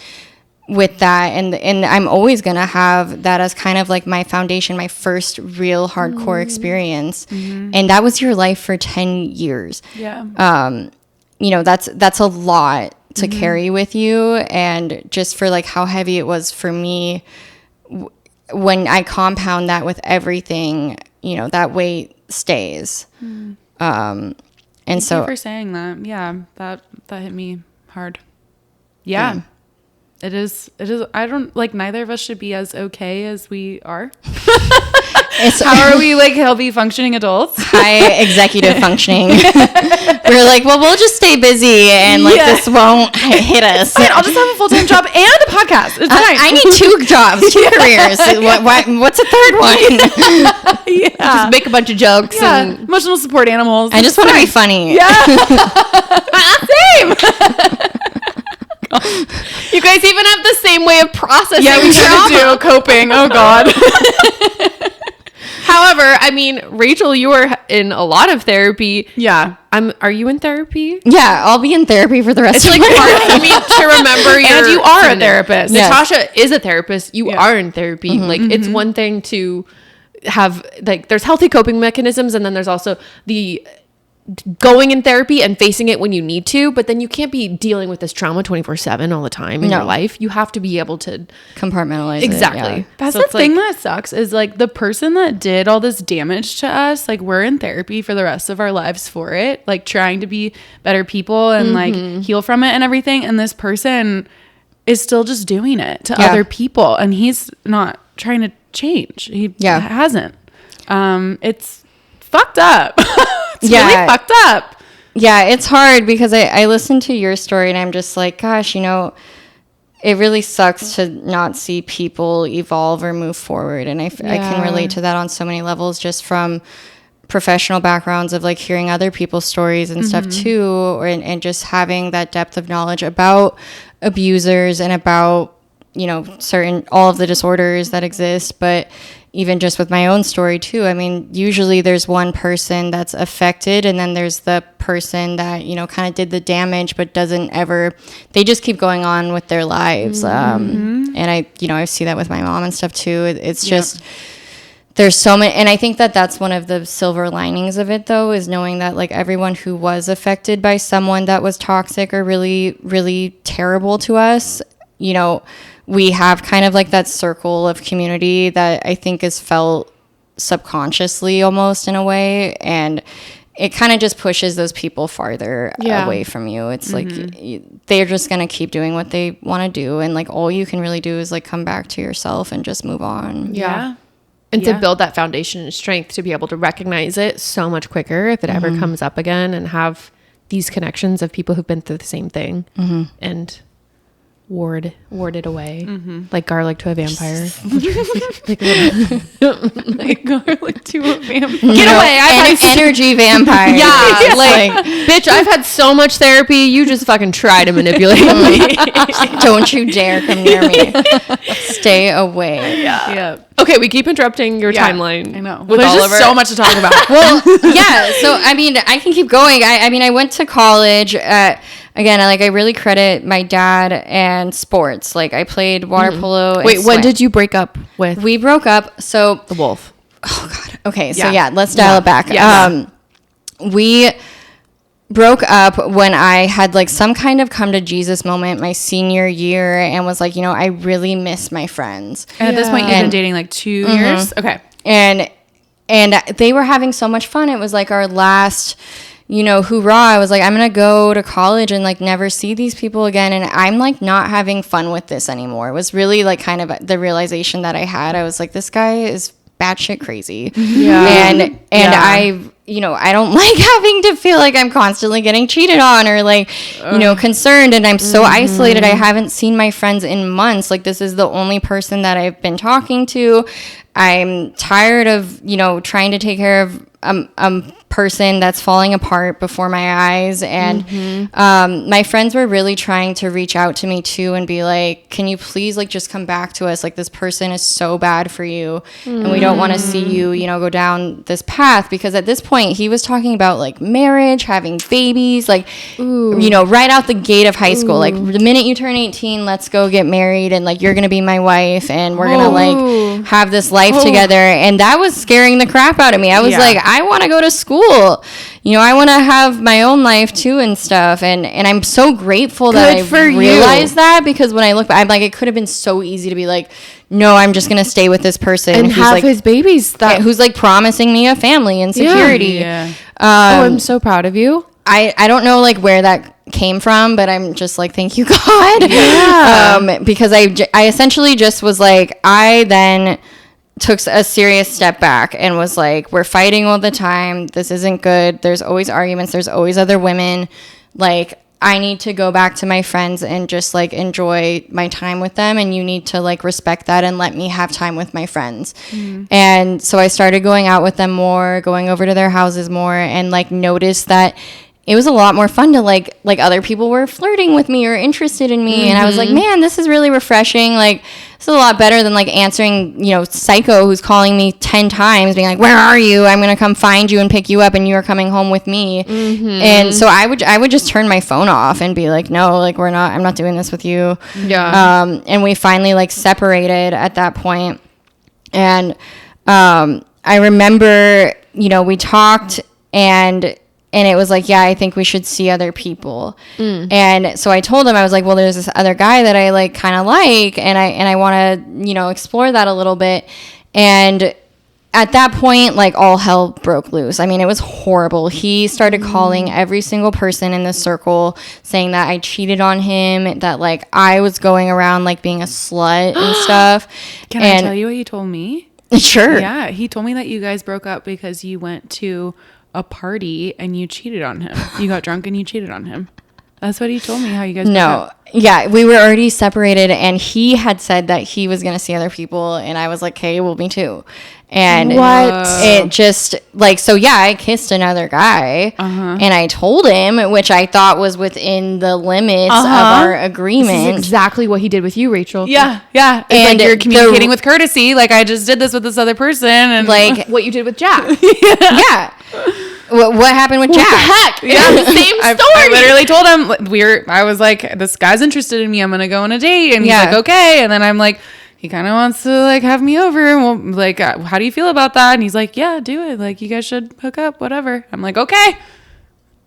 with that, and I'm always gonna have that as kind of like my foundation, my first real hardcore experience, and that was your life for 10 years. You know, that's a lot to carry with you, and just for like how heavy it was for me, when I compound that with everything, you know, that weight stays. And
Thank
so
you for saying that. Yeah, that hit me hard. Yeah. It is. I don't like, neither of us should be as okay as we are. How are we like healthy functioning adults?
high executive functioning. We're like, well, we'll just stay busy and like this won't hit us.
Fine, I'll just have a full-time job and a podcast. It's fine.
I need 2 jobs, 2 careers. What's a third one?
Just make a bunch of jokes. And
Emotional support animals.
I just want to be funny.
Same.
You guys even have the same way of processing.
Yeah, we kind of do. Coping. Oh God.
However, I mean, Rachel, you are in a lot of therapy.
Yeah.
Are you in therapy?
Yeah, I'll be in therapy for the rest
It's
of
like
my
hard
life.
for me to remember
And you are a therapist.
Yes.
Natasha is a therapist. You are in therapy. Like, it's one thing to have, like, there's healthy coping mechanisms, and then there's also the going in therapy and facing it when you need to, but then you can't be dealing with this trauma 24/7 all the time in your life. You have to be able to
Compartmentalize
exactly.
it, yeah.
That's
So
the
it's
thing
like-
that sucks is like the person that did all this damage to us, like we're in therapy for the rest of our lives for it, like trying to be better people and like heal from it and everything. And this person is still just doing it to other people, and he's not trying to change. He hasn't. It's fucked up. It's really fucked up.
Yeah, it's hard because I listened to your story and I'm just like, gosh, you know, it really sucks to not see people evolve or move forward. And I can relate to that on so many levels, just from professional backgrounds of like hearing other people's stories and stuff too, and just having that depth of knowledge about abusers and about, you know, all of the disorders that exist. But even just with my own story too, I mean, usually there's one person that's affected, and then there's the person that, you know, kind of did the damage but doesn't ever, they just keep going on with their lives. And I see that with my mom and stuff too. It's just, there's so many, and I think that that's one of the silver linings of it though, is knowing that like everyone who was affected by someone that was toxic or really, really terrible to us, you know, we have kind of like that circle of community that I think is felt subconsciously almost in a way. And it kind of just pushes those people farther away from you. It's like they're just going to keep doing what they want to do. And like all you can really do is like come back to yourself and just move on.
Yeah. And to build that foundation and strength to be able to recognize it so much quicker if it ever comes up again, and have these connections of people who've been through the same thing and ward it away like garlic to a vampire.
Like garlic to a vampire.
Get away!
I've had energy vampire.
Yeah, like bitch, I've had so much therapy. You just fucking try to manipulate me.
Don't you dare come near me. Stay away.
Yeah.
Okay, we keep interrupting your timeline.
I know.
With
There's
Oliver.
just so much to talk about.
Well, yeah. So I mean, I can keep going. I mean, I went to college. Again, I really credit my dad and sports. Like I played water polo.
Wait, when did you break up with?
We broke up? So
the wolf.
Oh God. Okay. So let's dial it back.
Yeah.
We broke up when I had like some kind of come to Jesus moment my senior year, and was like, you know, I really miss my friends.
And at this point, you've been dating like 2 years. Okay.
And they were having so much fun. It was like our last, you know, hoorah. I was like, I'm going to go to college and like never see these people again. And I'm like not having fun with this anymore. It was really like kind of the realization that I had. I was like, this guy is batshit crazy.
Yeah.
And I, you know, I don't like having to feel like I'm constantly getting cheated on or like, you know, concerned. And I'm so isolated. I haven't seen my friends in months. Like this is the only person that I've been talking to. I'm tired of, you know, trying to take care of person that's falling apart before my eyes. And my friends were really trying to reach out to me too and be like, can you please like just come back to us? Like, this person is so bad for you and we don't want to see you, you know, go down this path. Because at this point he was talking about like marriage, having babies, like, you know, right out the gate of high school. Like, the minute you turn 18, let's go get married and like, you're gonna be my wife and we're gonna like have this life together. And that was scaring the crap out of me. I was like, I want to go to school. You know, I want to have my own life too and stuff. And I'm so grateful that I realized that, because when I look back, I'm like, it could have been so easy to be like, no, I'm just going to stay with this person
and
who's
have
like,
his babies.
Who's like promising me a family and security.
I'm so proud of you.
I don't know like where that came from, but I'm just like, thank you, God. Because I essentially just was like, I then took a serious step back and was like, we're fighting all the time. This isn't good. There's always arguments. There's always other women. Like, I need to go back to my friends and just like enjoy my time with them. And you need to like respect that and let me have time with my friends. And so I started going out with them more, going over to their houses more, and like noticed that it was a lot more fun to like other people were flirting with me or interested in me. And I was like, man, this is really refreshing. Like, this is a lot better than like answering, you know, Psycho who's calling me 10 times being like, where are you? I'm going to come find you and pick you up and you are coming home with me. And so I would just turn my phone off and be like, no, like, I'm not doing this with you. And we finally like separated at that point. And I remember, you know, we talked and it was like, yeah, I think we should see other people. And so I told him, I was like, well, there's this other guy that I like kind of like, and I want to, you know, explore that a little bit. And at that point, like, all hell broke loose. I mean, it was horrible. He started calling every single person in the circle saying that I cheated on him, that like I was going around like being a slut and stuff.
Can I tell you what he told me?
Sure.
Yeah, he told me that you guys broke up because you went to a party and you cheated on him. You got drunk and you cheated on him. That's what he told me, how you guys broke up.
Yeah, we were already separated and he had said that he was going to see other people and I was like, okay, well, me too. And it just like, so yeah, I kissed another guy and I told him, which I thought was within the limits of our agreement.
This is exactly what he did with you, Rachel.
Yeah. It's
and
like you're communicating with courtesy. Like, I just did this with this other person. And
like
what you did with Jack.
Yeah. What happened with Jack?
What the heck? Yeah, same story.
I literally told him, I was like, this guy's interested in me. I'm going to go on a date. And he's like, okay. And then I'm like, he kind of wants to like have me over. And we'll, like, how do you feel about that? And he's like, yeah, do it. Like, you guys should hook up, whatever. I'm like, okay.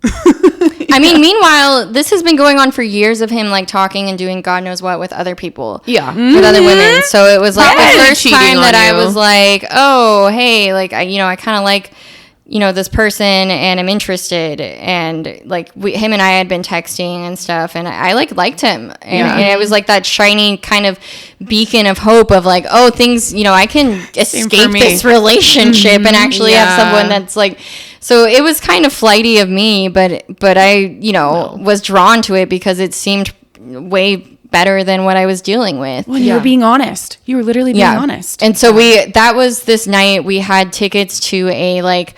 I mean, meanwhile, this has been going on for years of him like talking and doing God knows what with other people.
Yeah.
With other women. So it was like the first time that I
you.
was like, oh, hey, like, I kind of like, you know, this person and I'm interested. And like him and I had been texting and stuff and I liked him. And it was like that shiny kind of beacon of hope of like, oh, things, you know, I can escape this relationship and actually have someone that's like, so it was kind of flighty of me, but I, you know, was drawn to it because it seemed way better than what I was dealing with.
Well, you were being honest. You were literally being honest.
And so that was this night we had tickets to a like,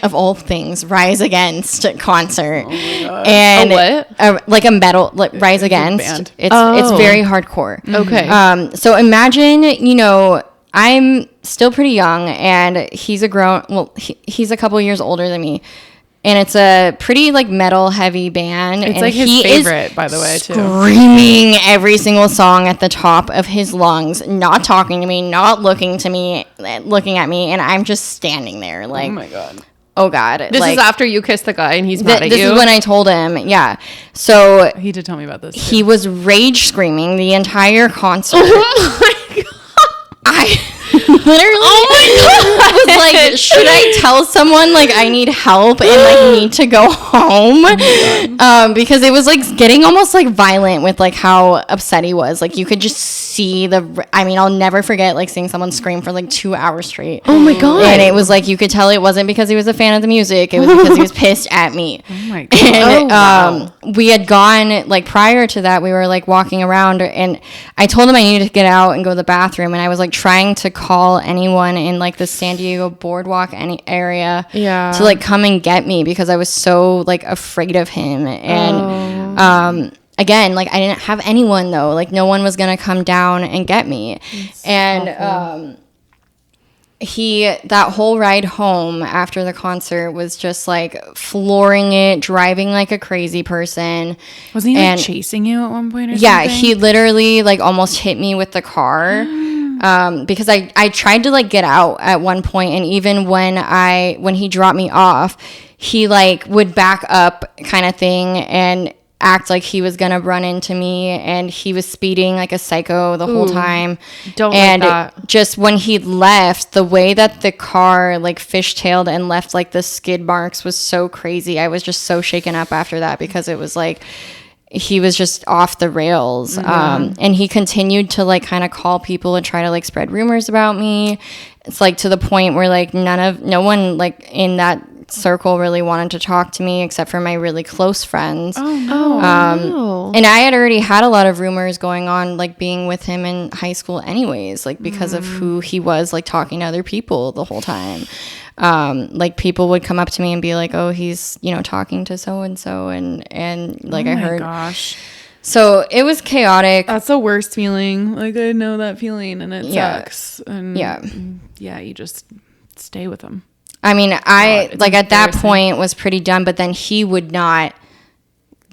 of all things, Rise Against concert. Oh my God. And
what?
Like a metal, like Rise Against.
Band.
It's very hardcore.
Okay.
So imagine, you know, I'm still pretty young and he's a couple years older than me. And it's a pretty like metal heavy band.
It's
and
like his favorite, by the way, too.
Screaming every single song at the top of his lungs, not talking to me, not looking at me, and I'm just standing there like,
oh my God.
Oh God.
This
like,
is after you kissed the guy and he's mad at you.
This is when I told him, yeah. So
he did tell me about this.
He was rage screaming the entire concert.
Oh my God.
I literally was like, should I tell someone like I need help and like need to go home? Because it was like getting almost like violent with like how upset he was. Like you could just see I'll never forget like seeing someone scream for like 2 hours straight.
Oh my God.
And it was like you could tell it wasn't because he was a fan of the music. It was because he was pissed at me.
Oh my God.
And we had gone like prior to that, we were like walking around and I told him I needed to get out and go to the bathroom and I was like trying to call call anyone in like the San Diego boardwalk area
Yeah.
to like come and get me because I was so like afraid of him. And again, like I didn't have anyone though, like no one was gonna come down and get me. And that whole ride home after the concert was just like flooring it, driving like a crazy person.
Wasn't he like chasing you at one point or something?
Yeah, he literally like almost hit me with the car. Because I tried to like get out at one point, and even when he dropped me off, he like would back up kind of thing and act like he was gonna run into me, and he was speeding like a psycho the whole time.
Like that.
Just when he left, the way that the car like fishtailed and left like the skid marks was so crazy. I was just so shaken up after that because it was like he was just off the rails. And he continued to like kind of call people and try to like spread rumors about me. It's like to the point where like no one like in that circle really wanted to talk to me except for my really close friends. And I had already had a lot of rumors going on, like being with him in high school anyways, like because of who he was, like talking to other people the whole time. Like people would come up to me and be like, oh, he's, you know, talking to so-and-so, and like I heard.
Gosh.
So it was chaotic.
That's the worst feeling. Like I know that feeling, and it sucks. And yeah, you just stay with him.
I mean, like at that point was pretty done, but then he would not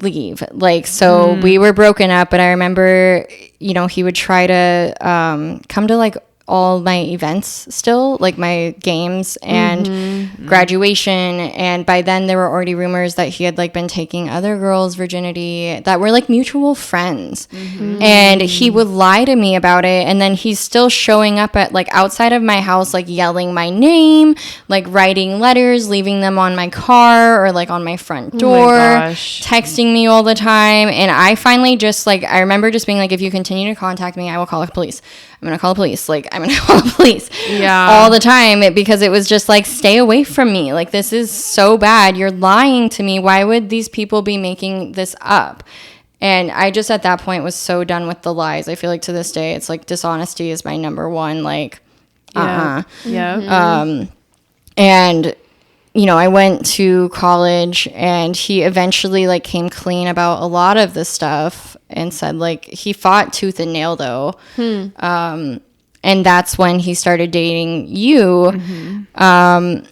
leave. Like, so we were broken up, but I remember, you know, he would try to come to like all my events still, like my games and graduation. And by then there were already rumors that he had like been taking other girls' virginity that were like mutual friends. And he would lie to me about it. And then he's still showing up at like outside of my house, like yelling my name, like writing letters, leaving them on my car or like on my front door, texting me all the time. And I finally just like, I remember just being like, if you continue to contact me, I will call the police. I'm going to call the police. Like, I'm going to call the police all the time because it was just like, stay away from me. Like, this is so bad. You're lying to me. Why would these people be making this up? And I just at that point was so done with the lies. I feel like to this day, it's like dishonesty is my number one. Like, And, you know, I went to college and he eventually like came clean about a lot of this stuff and said like he fought tooth and nail though. And that's when he started dating you. And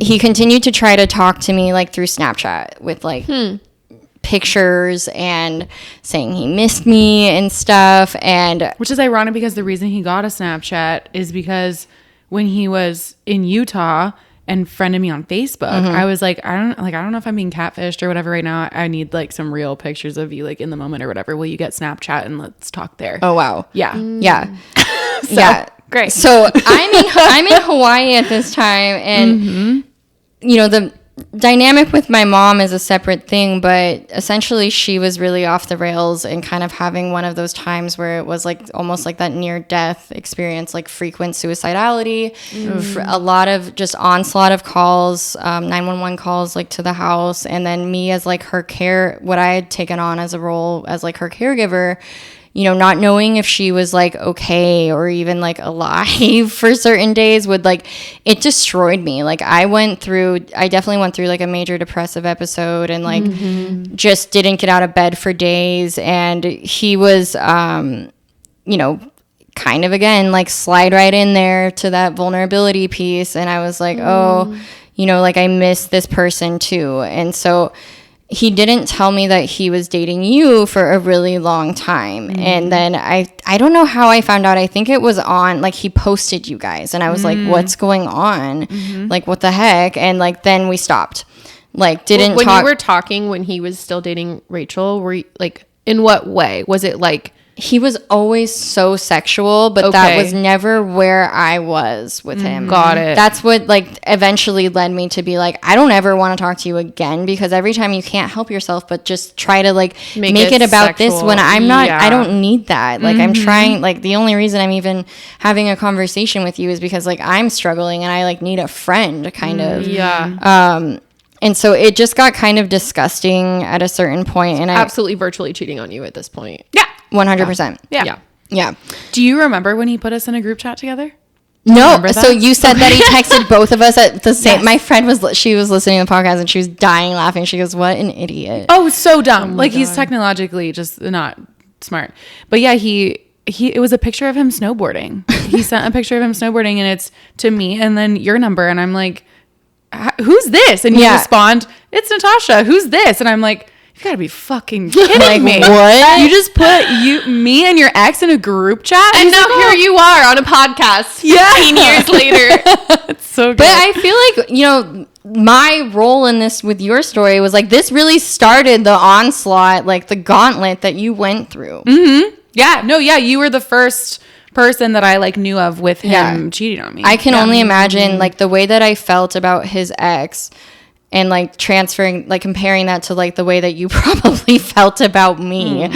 he continued to try to talk to me like through Snapchat with like pictures and saying he missed me and stuff. And
which is ironic because the reason he got a Snapchat is because when he was in Utah and friended me on Facebook, I was like, I don't know if I'm being catfished or whatever right now. I need like some real pictures of you like in the moment or whatever. Will you get Snapchat and let's talk there?
Oh, wow.
Yeah.
Yeah.
Great.
So I'm in Hawaii at this time, and you know, the dynamic with my mom is a separate thing, but essentially she was really off the rails and kind of having one of those times where it was like almost like that near death experience, like frequent suicidality, a lot of just onslaught of calls, 911 calls like to the house, and then me as like her what I had taken on as a role as like her caregiver, you know, not knowing if she was like okay or even like alive for certain days would like, it destroyed me. Like I definitely went through like a major depressive episode and like just didn't get out of bed for days. And he was, you know, kind of again, like slide right in there to that vulnerability piece. And I was like, oh, you know, like I miss this person too. And so he didn't tell me that he was dating you for a really long time. And then I don't know how I found out. I think it was on, like, he posted you guys. And I was like, what's going on? Like, what the heck? And, like, then we stopped. Like, didn't
when
talk.
you were talking when he was still dating Rachel, were you, like, in what way? Was it, like...
He was always so sexual, but that was never where I was with him.
Got it.
That's what like eventually led me to be like, I don't ever want to talk to you again, because every time you can't help yourself but just try to like make it about this when I'm not, I don't need that. Like I'm trying, like the only reason I'm even having a conversation with you is because like I'm struggling and I like need a friend kind of. And so it just got kind of disgusting at a certain point, and
absolutely virtually cheating on you at this point.
Yeah. 100%.
Yeah.
Yeah.
Do you remember when he put us in a group chat together?
No, so you said that he texted both of us at the same. Yes. My friend was listening to the podcast and she was dying laughing. She goes, "What an idiot!"
Oh, so dumb. Like God. He's technologically just not smart. But yeah, it was a picture of him snowboarding. He sent a picture of him snowboarding, and it's to me, and then your number, and I'm like, "Who's this?" And you respond, "It's Natasha. Who's this?" And I'm like, you gotta be fucking kidding me.
What?
You just put me and your ex in a group chat?
And now here you are on a podcast 15 years later.
It's so good.
But I feel like, you know, my role in this with your story was like, this really started the onslaught, like the gauntlet that you went through.
Mm-hmm. Yeah. No, yeah. You were the first person that I like knew of with him cheating on me.
I can only imagine like the way that I felt about his ex. And like transferring, like comparing that to like the way that you probably felt about me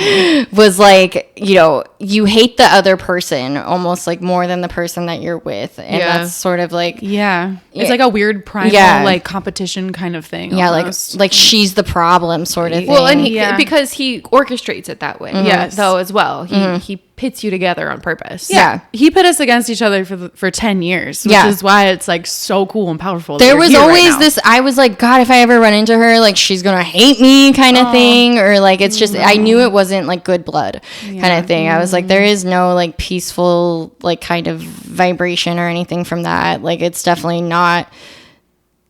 was like, you know, you hate the other person almost like more than the person that you're with. And that's sort of like,
it's like a weird primal like competition kind of thing.
Yeah. Almost. Like she's the problem sort of thing.
Well, and because he orchestrates it that way. Yes. Though as well, he pits you together on purpose.
Yeah.
He pit us against each other for 10 years, which is why it's like so cool and powerful.
There was always this, I was like, God, if I ever run into her, like she's going to hate me kind of thing. Or like, it's just, I knew it wasn't like good blood kind of thing. I was like, there is no like peaceful, like kind of vibration or anything from that. Like, it's definitely not,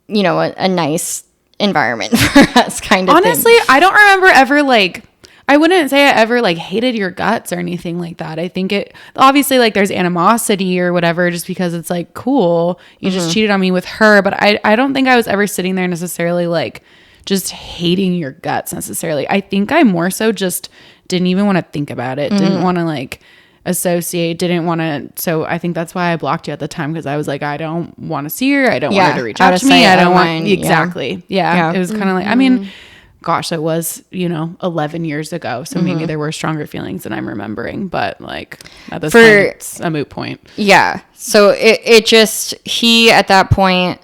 you know, a nice environment for us kind of
Honestly,
thing.
I don't remember ever like, I wouldn't say I ever like hated your guts or anything like that. I think it obviously like there's animosity or whatever just because it's like cool. You just cheated on me with her. But I don't think I was ever sitting there necessarily like just hating your guts necessarily. I think I more so just didn't even want to think about it. Didn't want to like associate, didn't want to. So I think that's why I blocked you at the time because I was like, I don't want to see her. I don't want her to reach out to me. I don't want. Exactly. Yeah. It was kind of like, I mean, gosh, it was, 11 years ago. So maybe there were stronger feelings than I'm remembering, but like at this point, it's a moot point.
Yeah. So it just, he, at that point,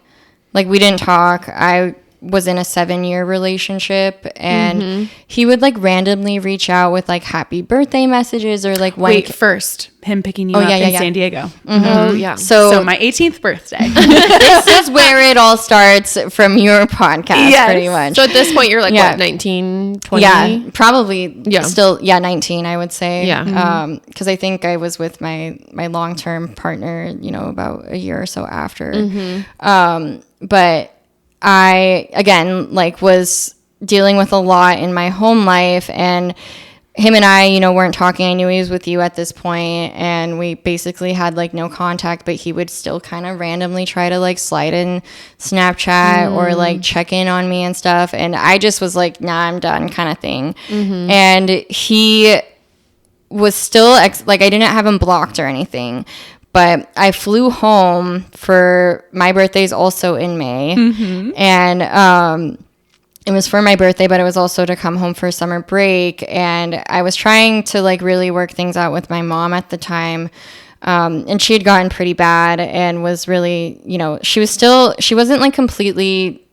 like we didn't talk. I was in a 7-year relationship and he would like randomly reach out with like happy birthday messages or like
first him picking you up in San Diego.
Oh yeah.
So my 18th birthday.
This is where it all starts from your podcast pretty much.
So at this point you're like what, 19, 20?
Yeah, probably still 19 I would say.
Yeah.
Because I think I was with my long-term partner, about a year or so after. But I, again, like was dealing with a lot in my home life, and him and I, weren't talking. I knew he was with you at this point, and we basically had like no contact, but he would still kind of randomly try to like slide in Snapchat or like check in on me and stuff. And I just was like, nah, I'm done kind of thing. And he was still like, I didn't have him blocked or anything. But I flew home for my birthday's also in May. And it was for my birthday, but it was also to come home for summer break. And I was trying to like really work things out with my mom at the time. And she had gotten pretty bad and was really, she wasn't like completely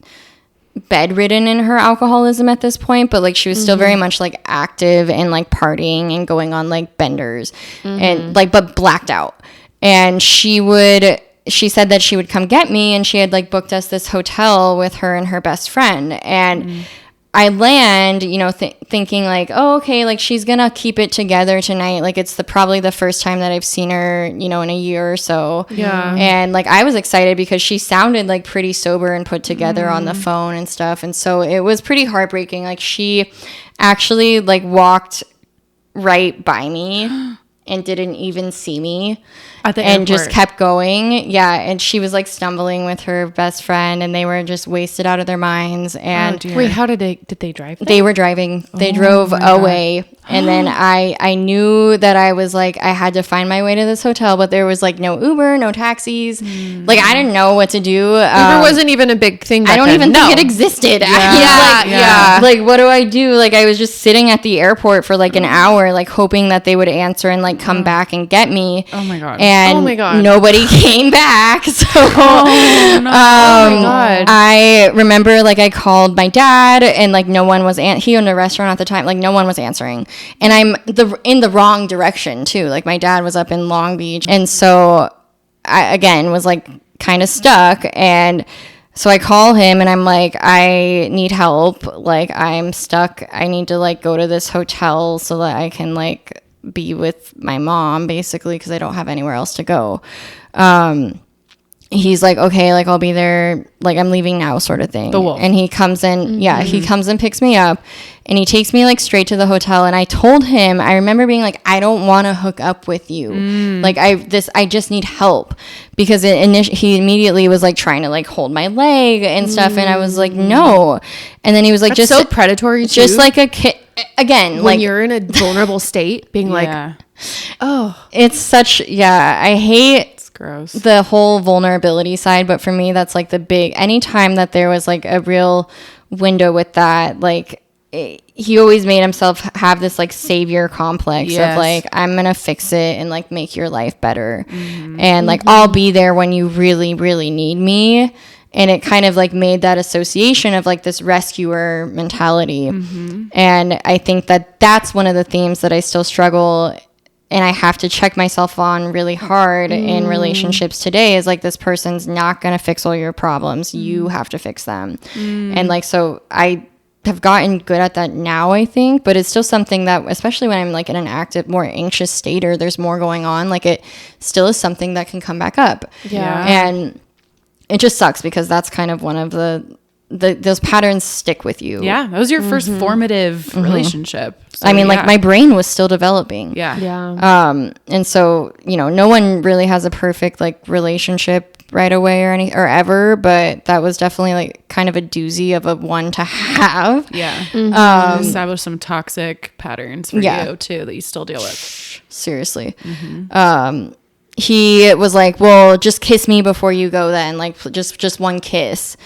bedridden in her alcoholism at this point, but like she was still very much like active and like partying and going on like benders and like, but blacked out. And she said that she would come get me, and she had like booked us this hotel with her and her best friend. And I land, thinking like, oh, okay, like she's gonna keep it together tonight. Like it's probably the first time that I've seen her, in a year or so.
Yeah.
And like I was excited because she sounded like pretty sober and put together on the phone and stuff. And so it was pretty heartbreaking. Like she actually like walked right by me and didn't even see me and just kept going. Yeah. And she was like stumbling with her best friend, and they were just wasted out of their minds. And
wait, how did they drive there?
They were driving. They drove away. And then I knew that I was like, I had to find my way to this hotel, but there was like no Uber, no taxis. Like I didn't know what to do.
Uber wasn't even a big thing back
I don't
then.
even think it existed.
Yeah.
Like, what do I do? Like I was just sitting at the airport for like an hour, like hoping that they would answer and like come back and get me.
Oh my God.
And nobody came back. So I remember like I called my dad, and like no one was he owned a restaurant at the time, like no one was answering. And I'm in the wrong direction too. Like my dad was up in Long Beach. And so I, again, was like kind of stuck. And so I call him and I'm like, I need help. Like I'm stuck. I need to like go to this hotel so that I can like be with my mom basically, because I don't have anywhere else to go. He's like, okay, like I'll be there, like I'm leaving now sort of thing. And he comes in, he comes and picks me up and he takes me like straight to the hotel. And I told him, I remember being like, I don't want to hook up with you. Like I just need help, because he immediately was like trying to like hold my leg and stuff. And I was like, no. And then he was like,
That's so predatory too.
Just like a kid. Again,
when
like
you're in a vulnerable state, being like, oh,
it's such, I hate
gross,
the whole vulnerability side, but for me that's like the big, anytime that there was like a real window with that, like he always made himself have this like savior complex of like, I'm gonna fix it and like make your life better, and like I'll be there when you really really need me. And it kind of like made that association of like this rescuer mentality. And I think that that's one of the themes that I still struggle and I have to check myself on really hard in relationships today, is like, this person's not going to fix all your problems. You have to fix them. And like, so I have gotten good at that now, I think, but it's still something that, especially when I'm like in an active, more anxious state or there's more going on, like it still is something that can come back up. And it just sucks because that's kind of one of those patterns stick with you.
Yeah. That was your first formative relationship. So,
I mean, like my brain was still developing. And so, you know, no one really has a perfect like relationship right away or ever, but that was definitely like kind of a doozy of a one to have.
Establish some toxic patterns for you too that you still deal with.
Seriously. He was like, well, just kiss me before you go then, like just one kiss.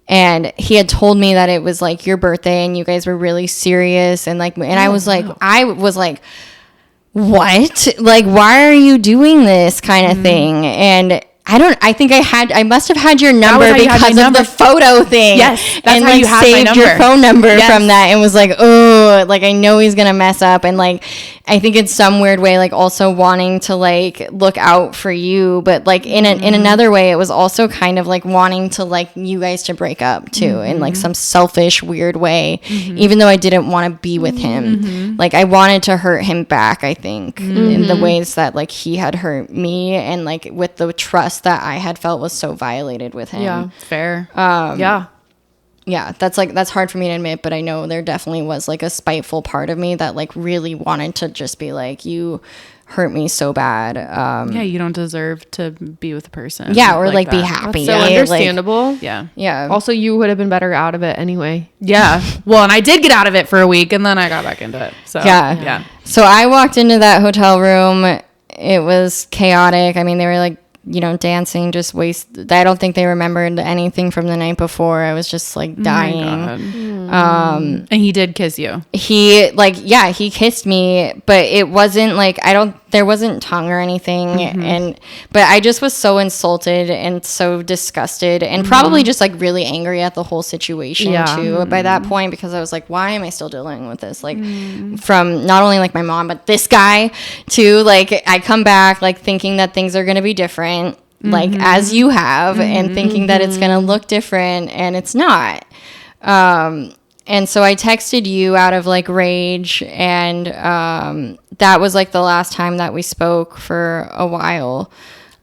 And he had told me that it was like your birthday and you guys were really serious. And like, and I was like, what? Like, why are you doing this kind of thing? And I must have had your number because of the photo thing.
Yes. That's
and
how
like
you have
saved
my number.
your phone number from that and was like, oh, like I know he's going to mess up. And like, I think in some weird way, like also wanting to like look out for you. But like in another way, it was also kind of like wanting to like you guys to break up too, in like some selfish, weird way, even though I didn't want to be with him. Like I wanted to hurt him back, I think, in the ways that like he had hurt me, and like with the trust that I had felt was so violated with him.
Yeah, fair.
That's hard for me to admit, but I know there definitely was like a spiteful part of me that like really wanted to just be like, you hurt me so bad.
You don't deserve to be with a person.
Or like be happy.
That's so understandable.
Yeah.
Also, you would have been better out of it anyway.
Yeah. Well, and I did get out of it for a week and then I got back into it. So yeah.
So I walked into that hotel room. It was chaotic. I mean, they were like, you know, dancing, just I don't think they remembered anything from the night before. I was just like dying.
And he did kiss you.
He kissed me, but it wasn't like, there wasn't tongue or anything. But I just was so insulted and so disgusted and probably just like really angry at the whole situation too by that point, because I was like, why am I still dealing with this? Like from not only like my mom, but this guy too. Like I come back like thinking that things are going to be different, like as you have, and thinking that it's going to look different, and it's not. And so I texted you out of like rage, and that was like the last time that we spoke for a while.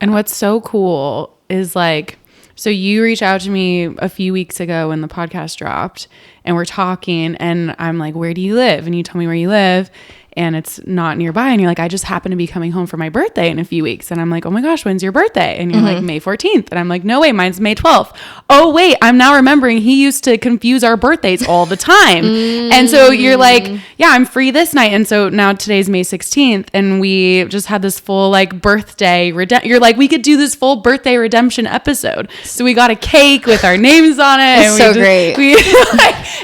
And what's so cool is like, so you reached out to me a few weeks ago when the podcast dropped, and we're talking, and I'm like, where do you live? And you tell me where you live, and it's not nearby. And you're like, I just happen to be coming home for my birthday in a few weeks. And I'm like, oh my gosh, when's your birthday? And you're like, May 14th. And I'm like, no way, mine's May 12th. Oh wait, I'm now remembering he used to confuse our birthdays all the time. And so you're like, yeah, I'm free this night. And so now today's May 16th, and we just had this full like birthday you're like, we could do this full birthday redemption episode. So we got a cake with our names on it.
It's so great.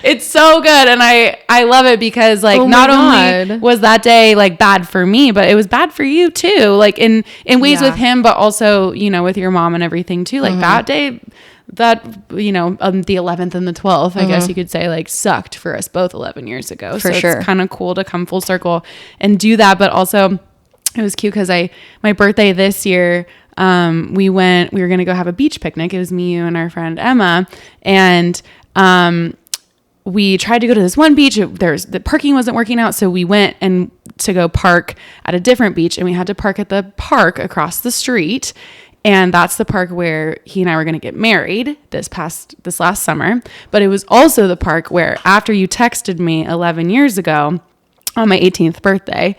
It's so good. And I love it because like not only was that day like bad for me, but it was bad for you too, like in ways with him, but also, you know, with your mom and everything too. Like that day, that, the 11th and the 12th, I guess you could say, like, sucked for us both 11 years ago.
For sure.
It's kind of cool to come full circle and do that. But also it was cute because my birthday this year, we were going to go have a beach picnic. It was me, you, and our friend Emma. And, we tried to go to this one beach. The parking wasn't working out. So we went to go park at a different beach, and we had to park at the park across the street. And that's the park where he and I were going to get married this last summer. But it was also the park where, after you texted me 11 years ago on my 18th birthday,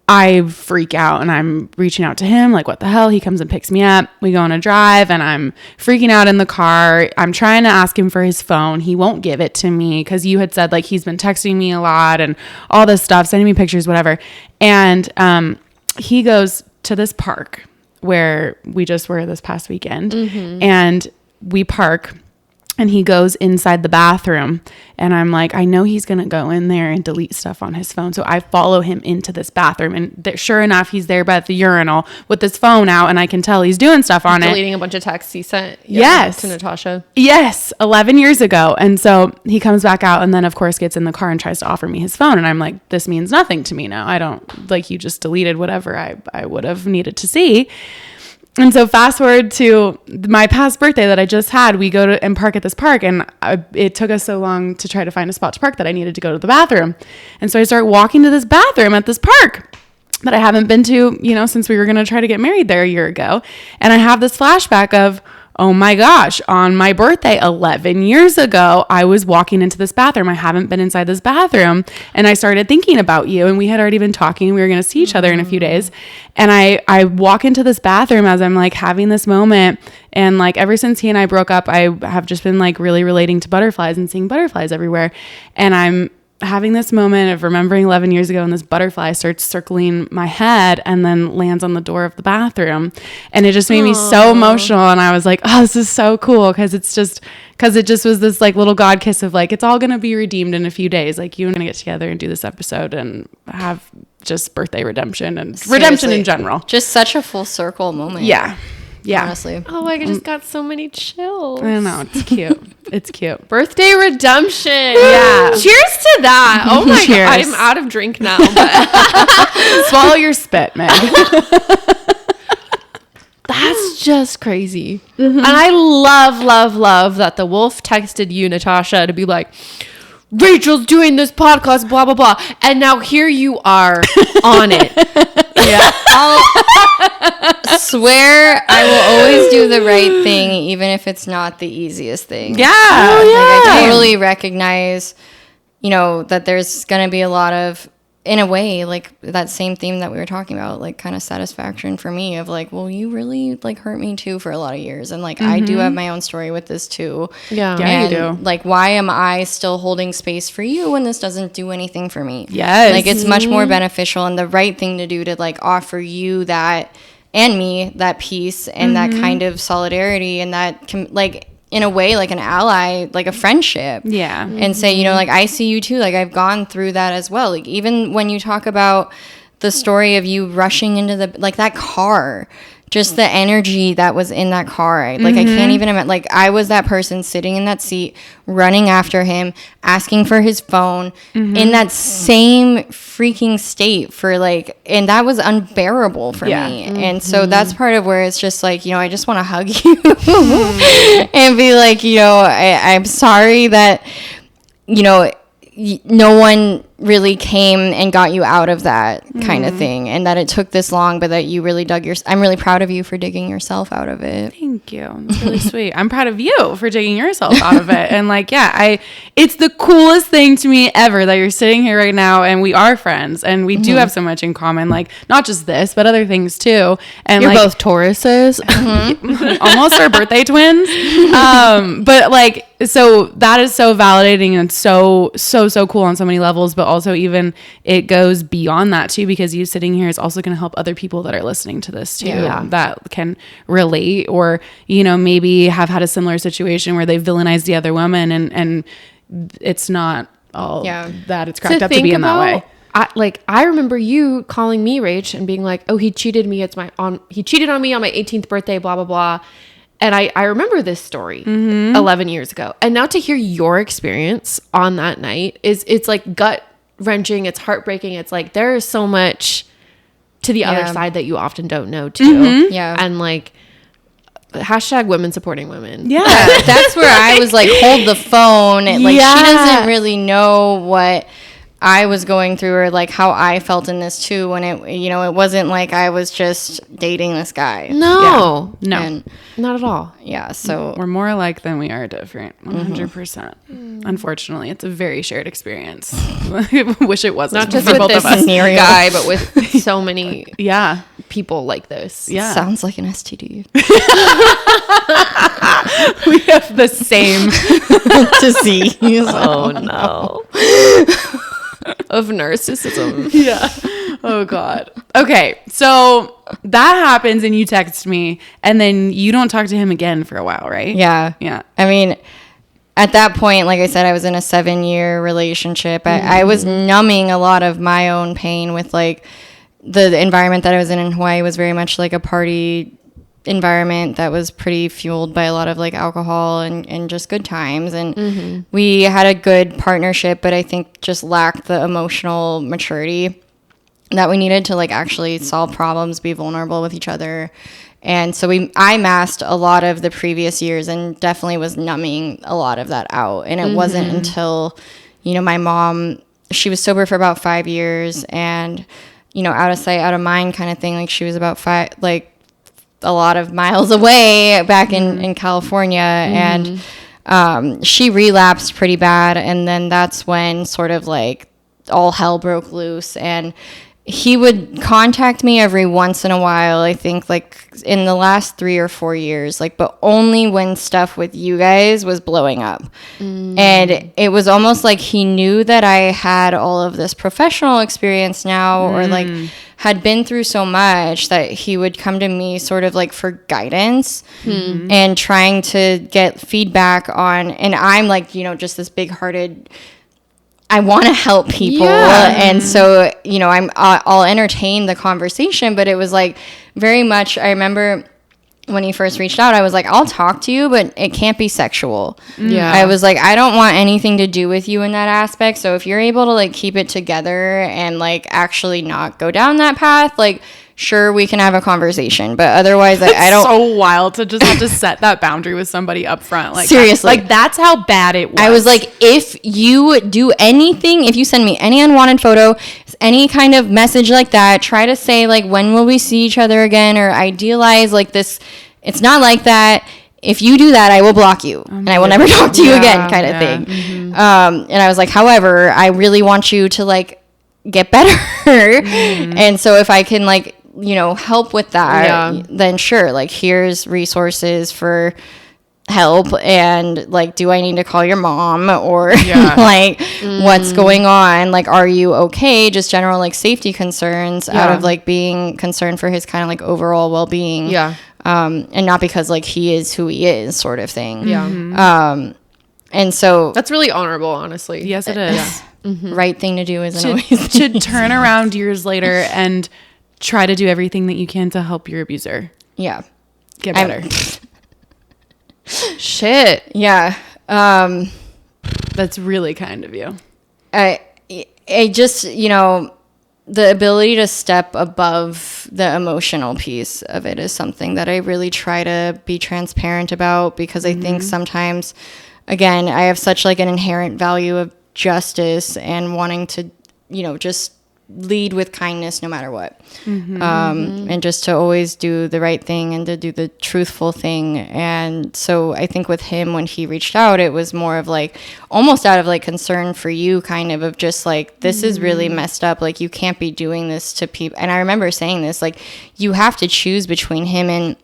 I freak out and I'm reaching out to him like, what the hell? He comes and picks me up. We go on a drive and I'm freaking out in the car. I'm trying to ask him for his phone. He won't give it to me because you had said, like, he's been texting me a lot and all this stuff, sending me pictures, whatever. And he goes to this park where we just were this past weekend, and we park. And he goes inside the bathroom, and I'm like, I know he's going to go in there and delete stuff on his phone. So I follow him into this bathroom, and sure enough, he's there by the urinal with his phone out, and I can tell he's doing stuff on it.
Deleting a bunch of texts he sent to Natasha.
Yes, 11 years ago. And so he comes back out and then, of course, gets in the car and tries to offer me his phone. And I'm like, this means nothing to me now. I don't, like, you just deleted whatever I would have needed to see. And so fast forward to my past birthday that I just had, we go to and park at this park, and it took us so long to try to find a spot to park that I needed to go to the bathroom. And so I start walking to this bathroom at this park that I haven't been to, since we were going to try to get married there a year ago. And I have this flashback of, oh my gosh, on my birthday 11 years ago, I was walking into this bathroom. I haven't been inside this bathroom. And I started thinking about you, and we had already been talking. We were going to see each other in a few days. And I walk into this bathroom as I'm like having this moment. And like ever since he and I broke up, I have just been like really relating to butterflies and seeing butterflies everywhere. And I'm having this moment of remembering 11 years ago, and this butterfly starts circling my head and then lands on the door of the bathroom. And it just made me so emotional. And I was like, oh, this is so cool. Because it just was this like little God kiss of like, it's all going to be redeemed in a few days. Like, you and I get together and do this episode and have just birthday redemption and redemption in general.
Just such a full circle moment.
Yeah. Yeah.
Honestly.
Oh, I just got so many chills.
I know. It's cute. It's cute.
Birthday redemption.
Yeah.
Cheers to that. Oh my
Cheers.
God. I'm out of drink now. But
Swallow your spit, Meg.
that's just crazy. And I love that the wolf texted you, Natasha, to be like, Rachel's doing this podcast, blah, blah, blah. And now here you are on it.
Yeah. I'll swear I will always do the right thing, even if it's not the easiest thing.
Yeah.
I totally recognize, that there's going to be a lot of, in a way, like that same theme that we were talking about, like kind of satisfaction for me of like, well, you really like hurt me too for a lot of years. And like, I do have my own story with this too.
Yeah.
Yeah,
And
you do.
like, why am I still holding space for you when this doesn't do anything for me?
Yes.
Like, it's much more beneficial and the right thing to do to like offer you that and me that peace and that kind of solidarity and that like in a way like an ally, like a friendship.
Yeah.
And say, like, I see you too. Like, I've gone through that as well. Like, even when you talk about the story of you rushing into that car, just the energy that was in that car. I can't even imagine. Like, I was that person sitting in that seat, running after him, asking for his phone in that same freaking state for like, and that was unbearable for me. And so that's part of where it's just like, I just want to hug you and be like, I'm sorry that, no one really came and got you out of that kind of thing, and that it took this long, but that you really I'm really proud of you for digging yourself out of it.
Thank you. It's really sweet. I'm proud of you for digging yourself out of it. And like, it's the coolest thing to me ever that you're sitting here right now and we are friends and we do have so much in common. Like, not just this, but other things too. And
you're
like,
both Tauruses.
almost our birthday twins. But like, so that is so validating and so cool on so many levels, but also even it goes beyond that too, because you sitting here is also going to help other people that are listening to this too, that can relate or, maybe have had a similar situation where they villainized the other woman and it's not all that it's cracked up to be in that way.
I remember you calling me, Rach, and being like, "Oh, he cheated on me on my 18th birthday, blah blah blah," And I remember this story 11 years ago. And now to hear your experience on that night it's like gut wrenching. It's heartbreaking. It's like there is so much to the other side that you often don't know too.
Yeah.
And like hashtag women supporting women.
Yeah.
That's where I was like, hold the phone. Like she doesn't really know what I was going through or like how I felt in this too, when it, you know, it wasn't like I was just dating this guy.
No,
And,
not at all.
yeah. So
We're more alike than we are different. 100%. Unfortunately, it's a very shared experience. I wish it wasn't.
Not just
for
with
both
this
of us.
guy, but with so many
Yeah.
people like this.
Yeah.
sounds like an STD
We have the same.
disease.
Oh no. Of narcissism.
Yeah. Oh God. Okay. So that happens and you text me and then you don't talk to him again for a while, right?
Yeah.
Yeah.
I mean, at that point, like I said, I was in a 7-year relationship. I was numbing a lot of my own pain with like the environment that I was in Hawaii was very much like a party environment that was pretty fueled by a lot of like alcohol and just good times. And we had a good partnership, but I think just lacked the emotional maturity that we needed to like actually solve problems, be vulnerable with each other. And so I masked a lot of the previous years and definitely was numbing a lot of that out. And it wasn't until, you know, my mom, she was sober for about 5 years and, you know, out of sight, out of mind kind of thing. Like she was about a lot of miles away back in California. And she relapsed pretty bad. And then that's when sort of like all hell broke loose. And he would contact me every once in a while, I think like in the last 3 or 4 years, like, but only when stuff with you guys was blowing up. And it was almost like he knew that I had all of this professional experience now or like had been through so much that he would come to me sort of like for guidance and trying to get feedback on, and I'm like, you know, just this big hearted, I want to help people. And so, you know, I'll entertain the conversation, but it was like very much, I remember when he first reached out, I was like, I'll talk to you, but it can't be sexual.
Yeah.
I was like, I don't want anything to do with you in that aspect. So if you're able to like keep it together and like actually not go down that path, like sure, we can have a conversation, but otherwise I don't.
So wild to just have to set that boundary with somebody up front. Like
Seriously.
like that's how bad it was.
I was like, if you do anything, if you send me any unwanted photo, any kind of message like that, try to say like, when will we see each other again? Or idealize like this. It's not like that. If you do that, I will block you and I will never talk to you again kind of thing. And I was like, however, I really want you to like get better. And so if I can like, you know, help with that, then sure, like here's resources for help. And like, do I need to call your mom or like what's going on? Like, are you okay? Just general like safety concerns out of like being concerned for his kind of like overall well-being. And not because like he is who he is sort of thing. And so
That's really honorable, honestly.
yes, it is.
right thing to do isn't always
To turn around years later and try to do everything that you can to help your abuser
get
better.
Shit.
That's really kind of you.
I just, you know, the ability to step above the emotional piece of it is something that I really try to be transparent about, because I think sometimes, again, I have such like an inherent value of justice and wanting to, you know, just lead with kindness no matter what. And just to always do the right thing and to do the truthful thing. And so I think with him, when he reached out, it was more of like almost out of like concern for you, kind of just like, this is really messed up. Like, you can't be doing this to people. And I remember saying this, like, you have to choose between him and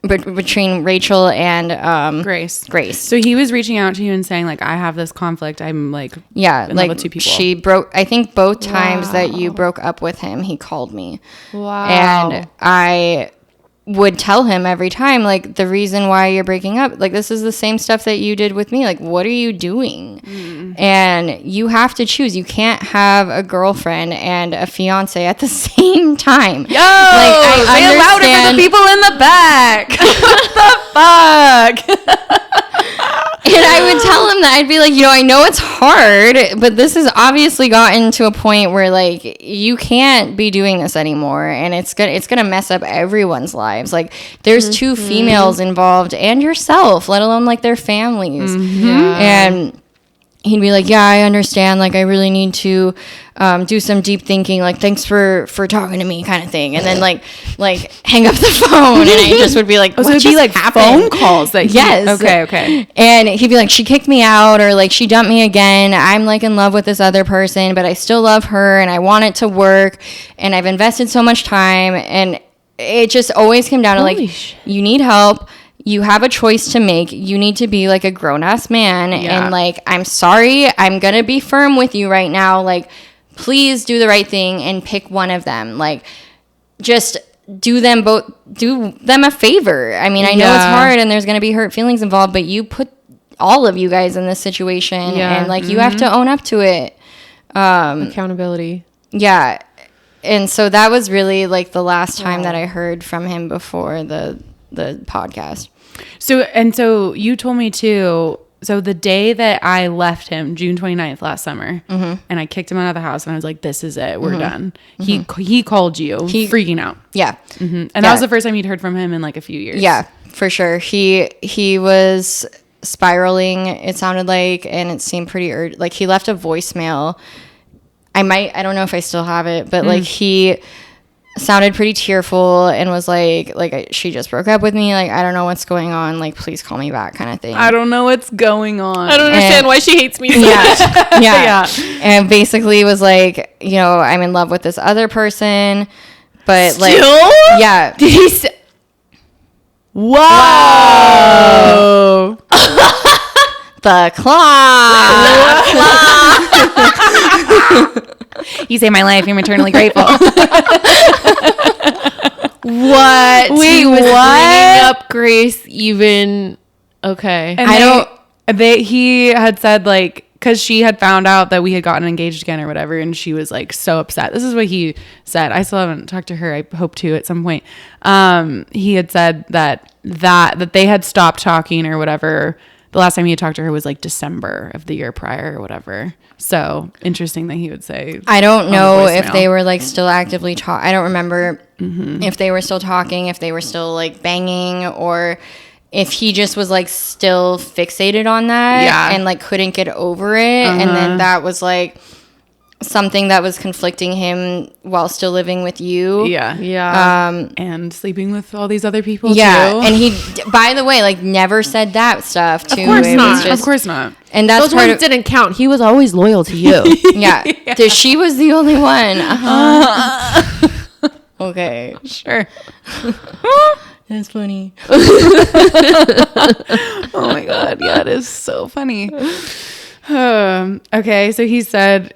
between Rachel and
Grace.
So
he was reaching out to you and saying like, I have this conflict. I'm like, in love with two people.
she broke, I think both times that you broke up with him, he called me.
Wow.
And I would tell him every time, like, the reason why you're breaking up, like, this is the same stuff that you did with me. Like, what are you doing? And you have to choose. You can't have a girlfriend and a fiance at the same time.
Yo, say it louder for the people in the back. What the fuck?
And I would tell him that. I'd be like, I know it's hard, but this has obviously gotten to a point where, like, you can't be doing this anymore, and it's gonna mess up everyone's lives. Like, there's two females involved and yourself, let alone, like, their families. And he'd be like, yeah, I understand. Like, I really need to do some deep thinking. Like, thanks for talking to me, kind of thing. And then like hang up the phone, and I just would be like, what just
like
happened?
phone calls that
yes.
Okay.
And he'd be like, she kicked me out, or like she dumped me again. I'm like in love with this other person, but I still love her, and I want it to work, and I've invested so much time, and it just always came down to like, you need help. You have a choice to make. You need to be like a grown-ass man. And like, I'm sorry, I'm going to be firm with you right now. Like, please do the right thing and pick one of them. Like, just do them a favor. I mean, I know it's hard and there's going to be hurt feelings involved, but you put all of you guys in this situation and like, you have to own up to it.
Accountability.
Yeah. And so that was really like the last time that I heard from him before the podcast.
So you told me too, so the day that I left him, June 29th last summer, and I kicked him out of the house, and I was like, this is it, we're done. He called you, freaking out.
Yeah.
And that was the first time you'd heard from him in like a few years.
Yeah, for sure. He was spiraling, it sounded like, and it seemed pretty urgent. Like, he left a voicemail. I don't know if I still have it, but like, he sounded pretty tearful and was like she just broke up with me, like, I don't know what's going on, like, please call me back, kind of thing.
I don't know what's going on.
I don't understand why she hates me so much.
Yeah. And basically was like, I'm in love with this other person, but like, yeah.
Did he say? Whoa.
The claw.
You saved my life. I'm eternally grateful.
What?
Wait,
he was
what?
bringing up Grace even. Okay.
And he had said, like, because she had found out that we had gotten engaged again or whatever, and she was like so upset. This is what he said. I still haven't talked to her. I hope to at some point. He had said that they had stopped talking or whatever. The last time he had talked to her was like December of the year prior or whatever. So interesting that he would say.
I don't know if they were like still actively talking. I don't remember if they were still talking, if they were still like banging, or if he just was like still fixated on that and like couldn't get over it. And then that was like something that was conflicting him while still living with you.
And sleeping with all these other people too.
And he, by the way, like, never said that stuff too.
Of course not.
Of course not.
And that's
those ones didn't count. He was always loyal to you.
She was the only one. Okay,
sure.
That's funny.
Oh my god, yeah, it is so funny. Okay, so he said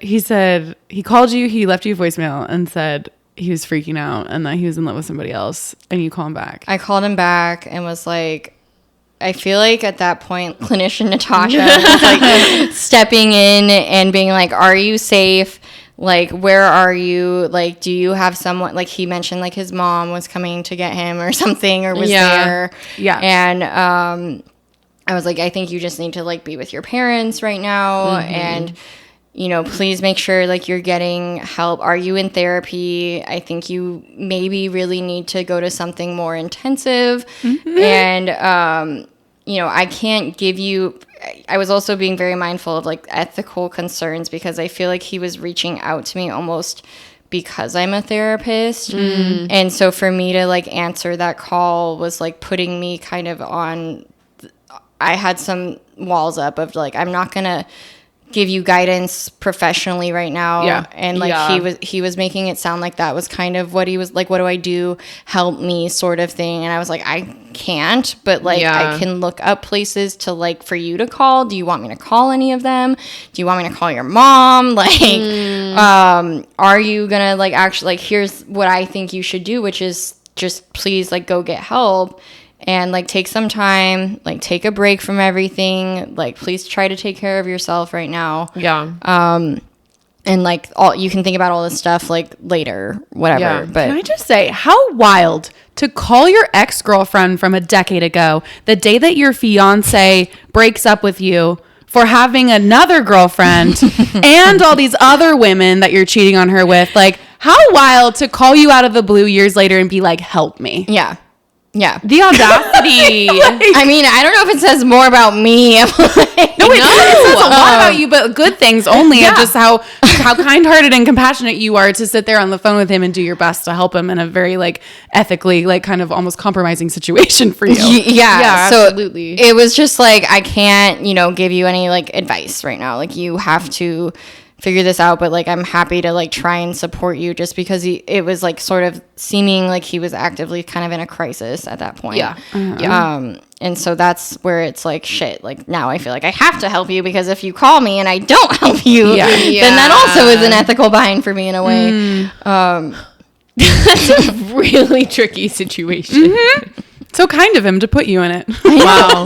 he called you, he left you a voicemail and said he was freaking out and that he was in love with somebody else, and you call him back.
I called him back and was like, I feel like at that point, clinician Natasha was like stepping in and being like, are you safe? Like, where are you? Like, do you have someone? Like, he mentioned like his mom was coming to get him or something, or was there.
Yeah.
And I was like, I think you just need to like be with your parents right now. And, please make sure like you're getting help. Are you in therapy? I think you maybe really need to go to something more intensive. And, I can't give you, I was also being very mindful of like ethical concerns, because I feel like he was reaching out to me almost because I'm a therapist. And so for me to like answer that call was like putting me kind of on, I had some walls up of like, I'm not going to give you guidance professionally right now. And like he was making it sound like that was kind of what he was like, what do I do? Help me, sort of thing. And I was like, I can't, but like I can look up places to like for you to call. Do you want me to call any of them? Do you want me to call your mom? Like, are you gonna like actually like, here's what I think you should do, which is just please like go get help and like take some time, like take a break from everything. Like please try to take care of yourself right now.
Yeah.
And like you can think about all this stuff like later, whatever.
Yeah.
But
Can I just say, how wild to call your ex-girlfriend from a decade ago the day that your fiance breaks up with you for having another girlfriend and all these other women that you're cheating on her with. Like, how wild to call you out of the blue years later and be like, help me.
yeah.
The audacity.
I mean, I don't know if it says more about me.
No, it says a lot about you, but good things only. And just how kind-hearted and compassionate you are to sit there on the phone with him and do your best to help him in a very like ethically like kind of almost compromising situation for you.
Yeah, so
absolutely.
It was just like, I can't, give you any like advice right now. Like you have to figure this out, but like I'm happy to like try and support you, just because it was like sort of seeming like he was actively kind of in a crisis at that point. And so that's where it's like, shit, like now I feel like I have to help you, because if you call me and I don't help you, then that also is an ethical bind for me in a way.
That's a really tricky situation.
So kind of him to put you in it.
Wow.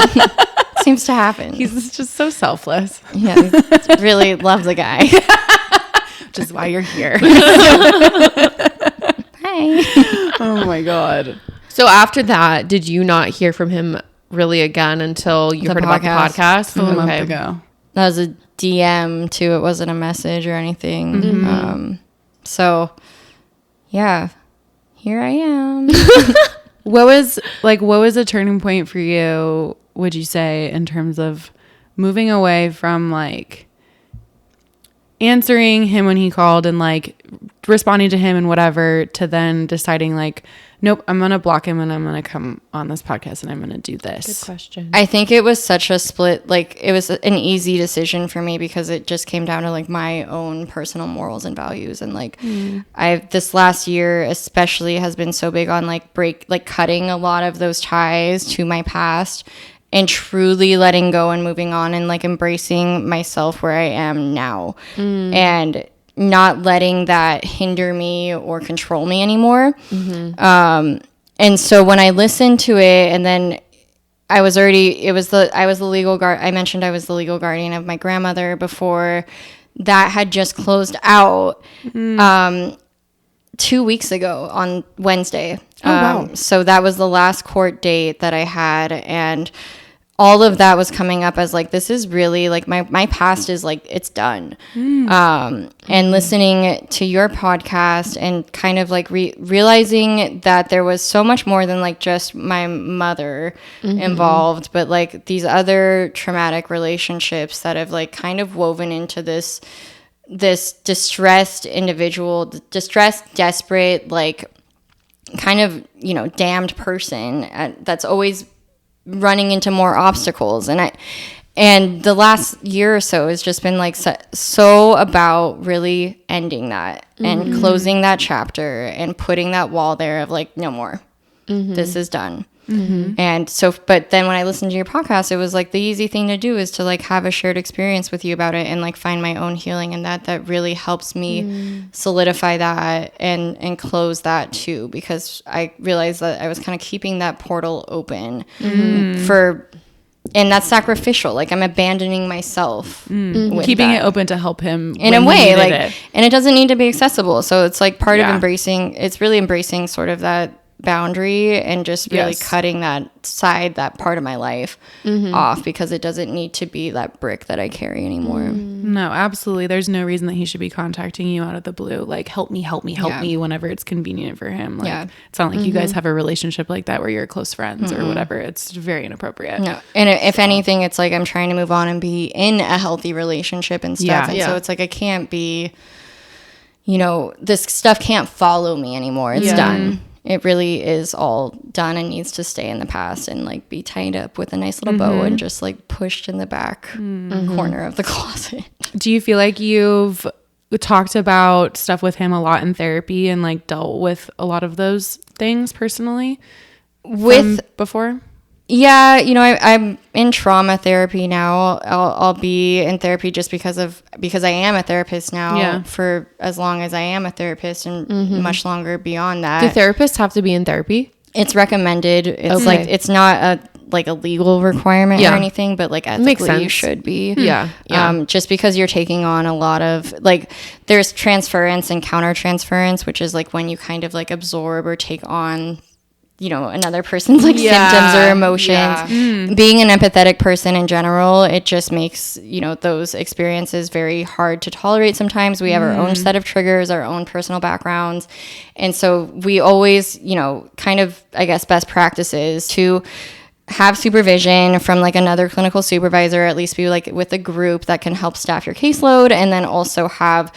Seems to happen.
He's just so selfless.
Yeah, really love the guy.
Which is why you're here.
Hi.
Oh my God.
So after that, did you not hear from him really again until you heard about the podcast?
A month ago.
That was a DM too. It wasn't a message or anything. So yeah, here I am.
What was a turning point for you, would you say, in terms of moving away from like answering him when he called and like responding to him and whatever, to then deciding like, nope, I'm going to block him and I'm going to come on this podcast and I'm going to do this?
Good question.
I think it was such a split, like it was an easy decision for me, because it just came down to like my own personal morals and values. And like this last year especially has been so big on like cutting a lot of those ties to my past and truly letting go and moving on and like embracing myself where I am now, and not letting that hinder me or control me anymore. And so when I listened to it, and then I was the legal guard. I mentioned I was the legal guardian of my grandmother before that had just closed out 2 weeks ago on Wednesday.
Wow. So
that was the last court date that I had, and all of that was coming up as like, this is really like my past is like, it's done. And listening to your podcast and kind of like realizing that there was so much more than like just my mother involved, but like these other traumatic relationships that have like kind of woven into this distressed individual, distressed, desperate, like kind of, damned person that's always running into more obstacles. And the last year or so has just been like so about really ending that and closing that chapter and putting that wall there of like, no more, this is done. And so, but then when I listened to your podcast, it was like the easy thing to do is to like have a shared experience with you about it and like find my own healing, and that really helps me solidify that and close that too, because I realized that I was kind of keeping that portal open and that's sacrificial. Like I'm abandoning myself,
keeping it open to help him
in a way, like, and it doesn't need to be accessible. So it's like part of embracing. It's really embracing sort of that boundary and just really cutting that part of my life off, because it doesn't need to be that brick that I carry anymore.
No, absolutely. There's no reason that he should be contacting you out of the blue, like help me whenever it's convenient for him. Like it's not like you guys have a relationship like that where you're close friends or whatever. It's very inappropriate.
No, and if anything, it's like I'm trying to move on and be in a healthy relationship and stuff. So it's like I can't be, this stuff can't follow me anymore. It's done. It really is all done and needs to stay in the past and like be tied up with a nice little bow and just like pushed in the back corner of the closet.
Do you feel like you've talked about stuff with him a lot in therapy and like dealt with a lot of those things personally before?
Yeah, you know, I'm in trauma therapy now. I'll be in therapy just because I am a therapist now for as long as I am a therapist and much longer beyond that.
Do therapists have to be in therapy?
It's recommended. It's like, it's not a legal requirement or anything, but like ethically you should be.
Yeah.
Just because you're taking on a lot of like, there's transference and countertransference, which is like when you kind of like absorb or take on, you know, another person's like symptoms or emotions. Being an empathetic person in general, it just makes, you know, those experiences very hard to tolerate sometimes. We have our own set of triggers, our own personal backgrounds. And so we always, you know, kind of, I guess, best practices to have supervision from like another clinical supervisor, at least be like with a group that can help staff your caseload, and then also have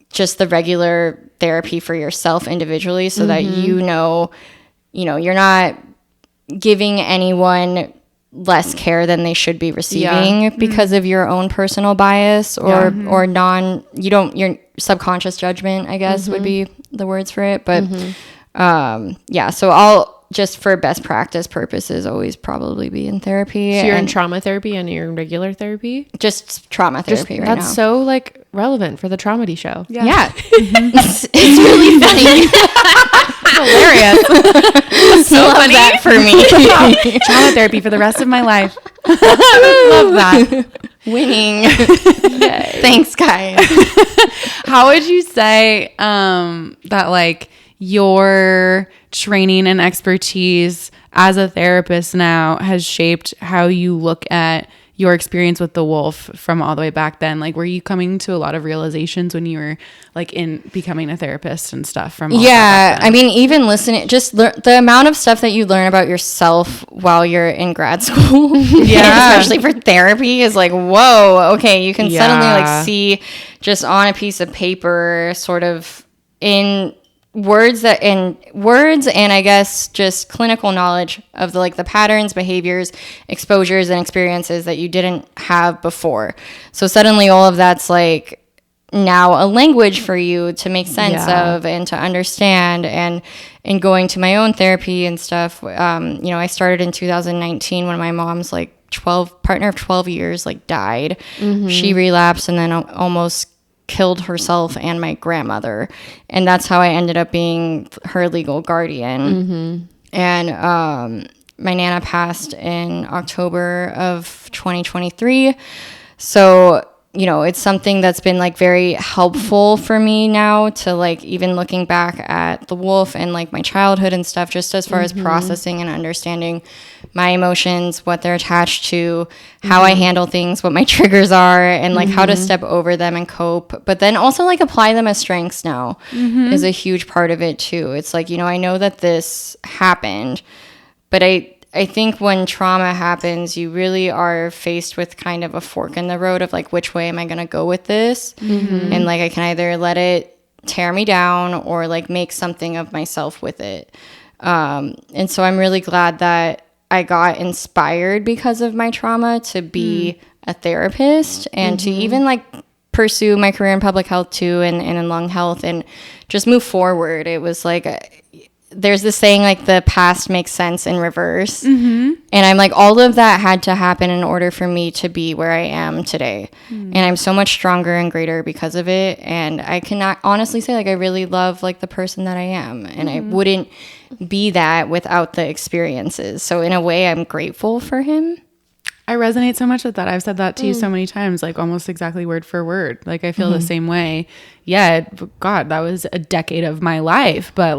just the regular therapy for yourself individually so that you know, you're not giving anyone less care than they should be receiving because of your own personal bias or your subconscious judgment, I guess would be the words for it. But so I'll just for best practice purposes always probably be in therapy.
So you're in trauma therapy and you're in regular therapy?
Just trauma therapy right now.
That's so like relevant for the Traumedy Show.
Yeah. It's really funny.
Hilarious. So
love
funny.
that for me.
Trauma therapy for the rest of my life. Love that.
Winning. Thanks, guys.
How would you say that like your training and expertise as a therapist now has shaped how you look at your experience with the wolf from all the way back then? Like, were you coming to a lot of realizations when you were like in becoming a therapist and stuff from all that back then?
I mean, even listening, just the amount of stuff that you learn about yourself while you're in grad school, especially for therapy, is like, whoa, okay, you can suddenly like see just on a piece of paper sort of in words and I guess just clinical knowledge of the patterns, behaviors, exposures, and experiences that you didn't have before. So suddenly all of that's like now a language for you to make sense of and to understand. And in going to my own therapy and stuff, I started in 2019 when my mom's partner of 12 years died. She relapsed and then almost killed herself and my grandmother, and that's how I ended up being her legal guardian. And my nana passed in October of 2023, so it's something that's been very helpful for me now to even looking back at the wolf and my childhood and stuff, just as far as processing and understanding my emotions, what they're attached to, how I handle things, what my triggers are, and how to step over them and cope. But then also apply them as strengths now is a huge part of it too. It's I know that this happened, but I think when trauma happens, you really are faced with kind of a fork in the road of which way am I going to go with this? And I can either let it tear me down or make something of myself with it. And so I'm really glad that I got inspired because of my trauma to be a therapist and to even pursue my career in public health too and in lung health and just move forward. It was there's this saying the past makes sense in reverse. And I'm all of that had to happen in order for me to be where I am today. And I'm so much stronger and greater because of it. And I cannot honestly say I really love the person that I am. And I wouldn't be that without the experiences. So in a way, I'm grateful for him.
I resonate so much with that. I've said that to you so many times, almost exactly word for word. I feel the same way. Yeah, God, that was a decade of my life. But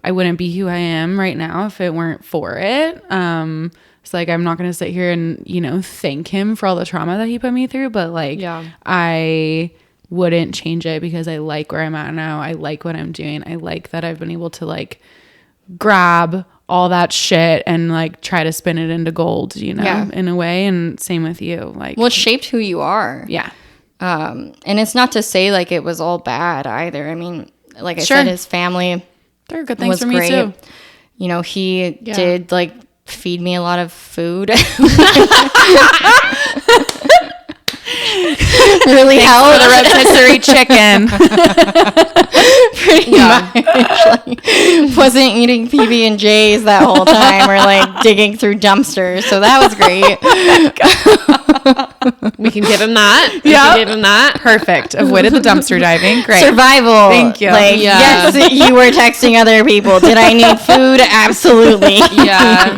I wouldn't be who I am right now if it weren't for it. It's I'm not going to sit here and, thank him for all the trauma that he put me through. But I wouldn't change it because I like where I'm at now. I like what I'm doing. I like that I've been able to grab all that shit and try to spin it into gold, in a way. And same with you.
Well, it shaped who you are.
Yeah.
And it's not to say it was all bad either. I mean, I said, his family,
there are good things for me
great.
too.
He did feed me a lot of food. really helped.
For the rotisserie chicken.
Pretty much. Like, wasn't eating PB&Js that whole time or like digging through dumpsters. So that was great.
We can give him that. Give him that.
Perfect. Avoided the dumpster diving. Great.
Survival.
Thank you.
Like, yes, you were texting other people. Did I need food? Absolutely.
Yeah.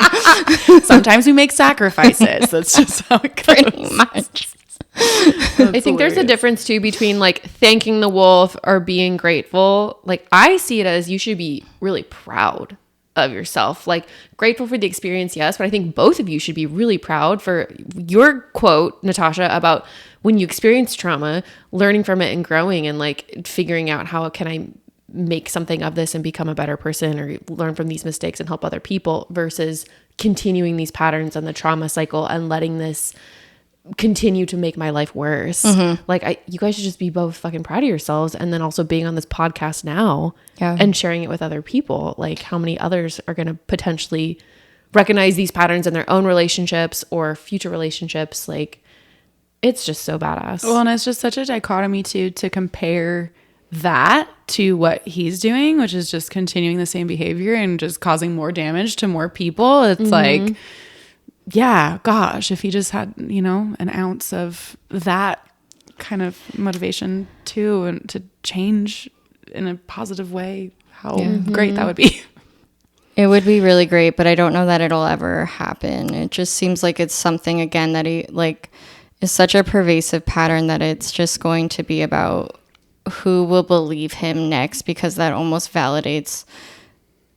Sometimes we make sacrifices. That's just how it goes.
Pretty much.
I think there's a difference too between like thanking the wolf or being grateful. Like I see it as you should be really proud of yourself, like grateful for the experience, yes, but I think both of you should be really proud for your quote, Natasha, about when you experience trauma, learning from it and growing and like figuring out how can I make something of this and become a better person or learn from these mistakes and help other people versus continuing these patterns and the trauma cycle and letting this continue to make my life worse. Like you guys should just be both fucking proud of yourselves, and then also being on this podcast now and sharing it with other people. Like how many others are going to potentially recognize these patterns in their own relationships or future relationships? Like it's just so badass.
Well, and it's just such a dichotomy too, to compare that to what he's doing, which is just continuing the same behavior and just causing more damage to more people. It's like, yeah, gosh, if he just had, you know, an ounce of that kind of motivation too, and to change in a positive way, how great that would be.
It would be really great, but I don't know that it'll ever happen. It just seems like it's something, again, that he like is such a pervasive pattern that it's just going to be about who will believe him next, because that almost validates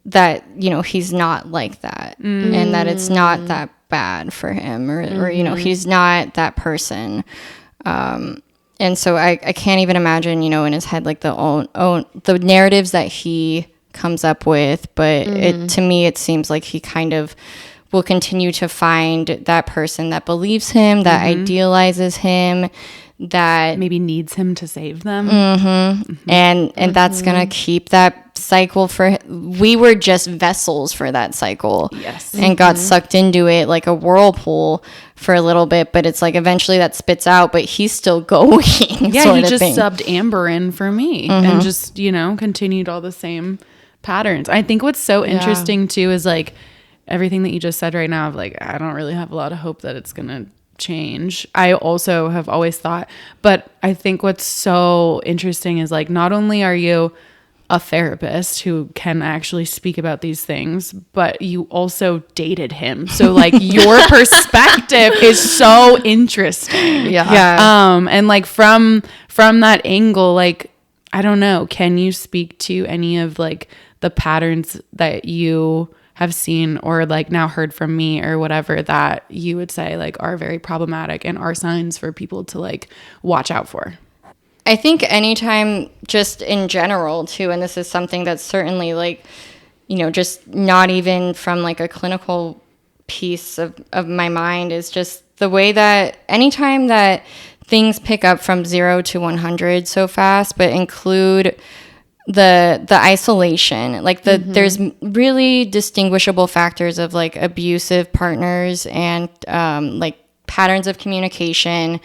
that, you know, he's not like that and that it's not that bad for him or you know, he's not that person. And so I can't even imagine, you know, in his head, like the narratives that he comes up with. But to me, it seems like he kind of will continue to find that person that believes him, that idealizes him, that
maybe needs him to save them.
And that's gonna keep that cycle we were just vessels for that cycle.
Yes.
And got sucked into it like a whirlpool for a little bit, but it's like eventually that spits out, but he's still going.
Yeah, he just subbed Amber in for me and just, you know, continued all the same patterns. I think what's so interesting too is like everything that you just said right now of like, I don't really have a lot of hope that it's gonna change. I also have always thought, but I think what's so interesting is like, not only are you a therapist who can actually speak about these things, but you also dated him. So like your perspective is so interesting. And like from that angle, like, I don't know, can you speak to any of like the patterns that you have seen or like now heard from me or whatever that you would say like are very problematic and are signs for people to like watch out for?
I think anytime, just in general too, and this is something that's certainly like, you know, just not even from like a clinical piece of my mind, is just the way that anytime that things pick up from 0 to 100 so fast, but include the isolation, like there's really distinguishable factors of like abusive partners and like patterns of communication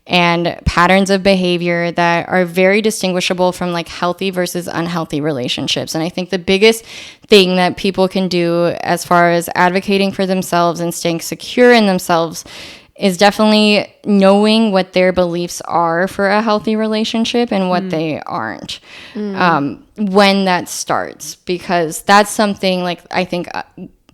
and patterns of behavior that are very distinguishable from like healthy versus unhealthy relationships. And I think the biggest thing that people can do as far as advocating for themselves and staying secure in themselves is definitely knowing what their beliefs are for a healthy relationship and what they aren't when that starts. Because that's something like I think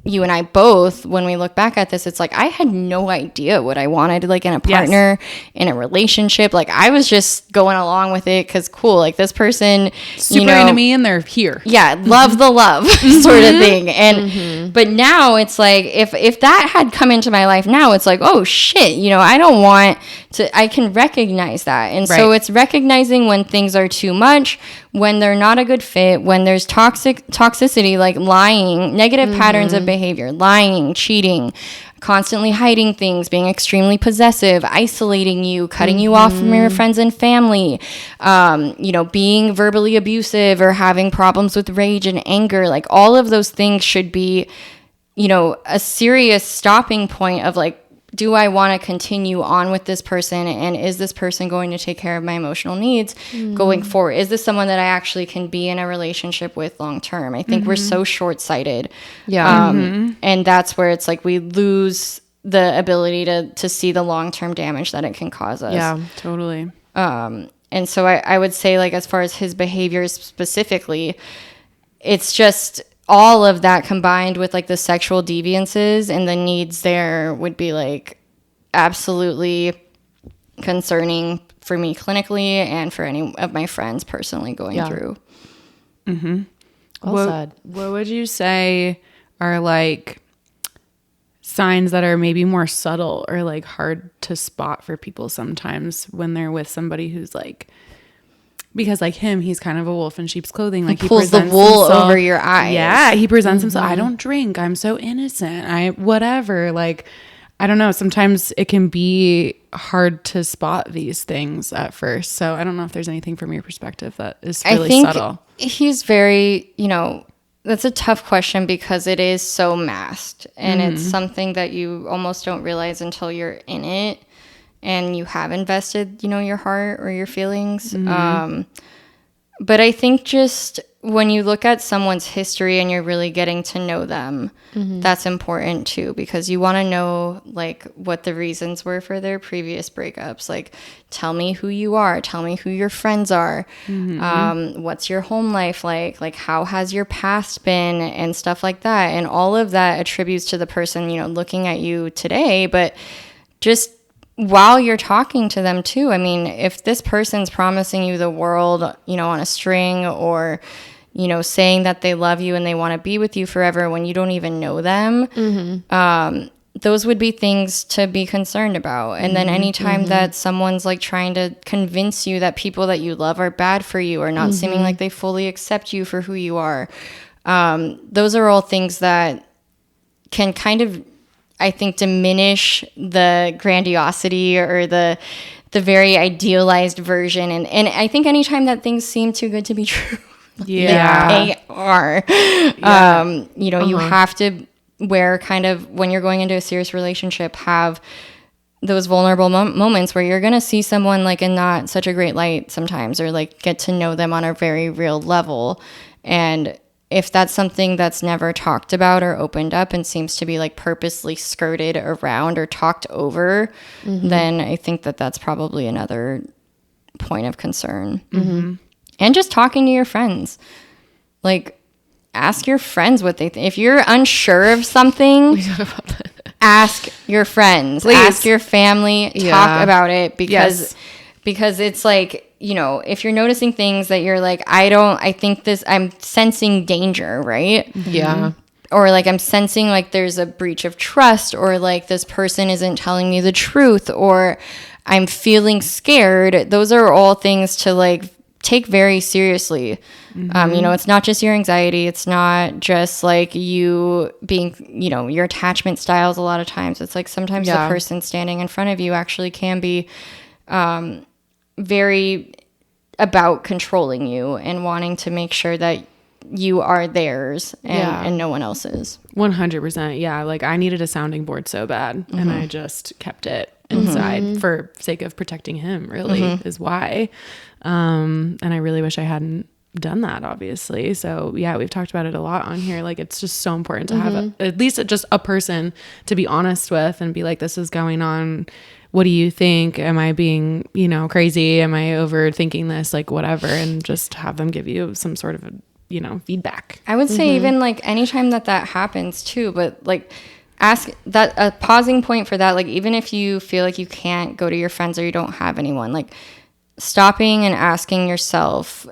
you and I both, when we look back at this, it's like I had no idea what I wanted like in a partner, in a relationship. Like I was just going along with it because cool, like this person
super into me and they're here.
Yeah, love the love sort of thing. And but now it's like if that had come into my life now, it's like, oh shit, you know, I don't want to, I can recognize that. And so it's recognizing when things are too much, when they're not a good fit, when there's toxicity, like lying, negative patterns of behavior, lying, cheating, constantly hiding things, being extremely possessive, isolating you, cutting you off from your friends and family, you know, being verbally abusive or having problems with rage and anger. Like all of those things should be, you know, a serious stopping point of like do I want to continue on with this person? And is this person going to take care of my emotional needs going forward? Is this someone that I actually can be in a relationship with long term? I think we're so short-sighted.
Yeah.
And that's where it's like we lose the ability to see the long-term damage that it can cause us.
Yeah, totally.
And so I would say, like, as far as his behaviors specifically, it's just all of that combined with like the sexual deviances and the needs there would be like absolutely concerning for me clinically and for any of my friends personally going through.
Well said.
What would you say are like signs that are maybe more subtle or like hard to spot for people sometimes when they're with somebody who's like, because like him, he's kind of a wolf in sheep's clothing. Like
he pulls the wool over your eyes.
Yeah, he presents himself. I don't drink. I'm so innocent. I whatever. Like, I don't know. Sometimes it can be hard to spot these things at first. So I don't know if there's anything from your perspective that is really subtle.
He's very, that's a tough question because it is so masked and it's something that you almost don't realize until you're in it. And you have invested, your heart or your feelings. But I think just when you look at someone's history and you're really getting to know them, that's important too, because you want to know like what the reasons were for their previous breakups. Like, tell me who you are. Tell me who your friends are. What's your home life like? Like, how has your past been and stuff like that. And all of that attributes to the person, looking at you today. But just while you're talking to them too, I mean, if this person's promising you the world, on a string or, saying that they love you and they want to be with you forever when you don't even know them, those would be things to be concerned about. And then anytime that someone's like trying to convince you that people that you love are bad for you or not seeming like they fully accept you for who you are, those are all things that can kind of, I think, diminish the grandiosity or the very idealized version. And I think anytime that things seem too good to be true, they are. You have to wear kind of, when you're going into a serious relationship, have those vulnerable moments where you're going to see someone like in not such a great light sometimes, or like get to know them on a very real level. And if that's something that's never talked about or opened up and seems to be like purposely skirted around or talked over, then I think that that's probably another point of concern. And just talking to your friends. Like, ask your friends what they think. If you're unsure of something, ask your friends. Please. Ask your family. Talk about it because it's like, if you're noticing things that you're like, I'm sensing danger, right?
Yeah.
Or like I'm sensing like there's a breach of trust, or like this person isn't telling me the truth, or I'm feeling scared. Those are all things to like take very seriously. It's not just your anxiety. It's not just like you being, your attachment styles a lot of times. It's like sometimes the person standing in front of you actually can be very about controlling you and wanting to make sure that you are theirs and no one else's.
100%. Yeah. Like, I needed a sounding board so bad and I just kept it inside for sake of protecting him, really, is why. And I really wish I hadn't done that, obviously. So yeah, we've talked about it a lot on here. Like, it's just so important to have at least just a person to be honest with and be like, this is going on. What do you think? Am I being, crazy? Am I overthinking this? Like, whatever. And just have them give you some sort of, feedback.
I would say even like anytime that happens too, but like ask that a pausing point for that. Like, even if you feel like you can't go to your friends or you don't have anyone, like stopping and asking yourself,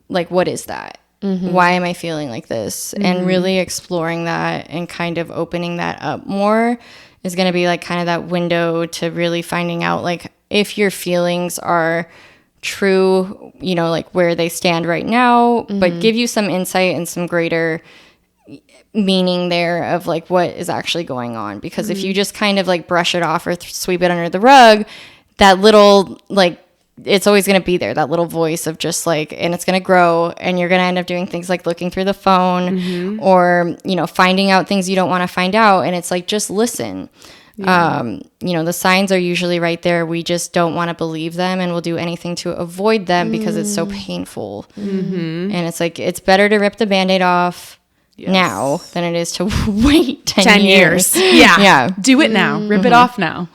like, what is that? Why am I feeling like this? And really exploring that and kind of opening that up more is going to be like kind of that window to really finding out like if your feelings are true, like where they stand right now, but give you some insight and some greater meaning there of like what is actually going on. Because if you just kind of like brush it off or sweep it under the rug, that little like, it's always going to be there, that little voice of just like, and it's going to grow, and you're going to end up doing things like looking through the phone or, finding out things you don't want to find out. And it's like, just listen. The signs are usually right there. We just don't want to believe them, and we'll do anything to avoid them because it's so painful. And it's like, it's better to rip the Band-Aid off now than it is to wait 10 years.
Yeah. Do it now. Rip it off now.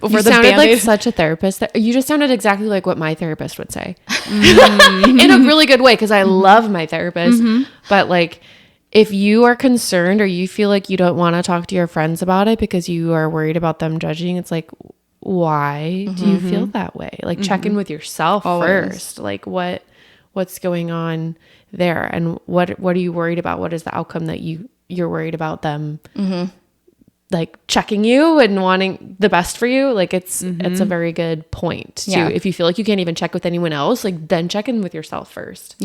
Before you sounded like such a therapist. You just sounded exactly like what my therapist would say. In a really good way, because I love my therapist. But like, if you are concerned or you feel like you don't want to talk to your friends about it because you are worried about them judging, it's like, why do you feel that way? Like, check in with yourself first. Like, what's going on there, and what are you worried about? What is the outcome that you're worried about them like checking you and wanting the best for you? Like, it's a very good point too. If you feel like you can't even check with anyone else, like, then check in with yourself first.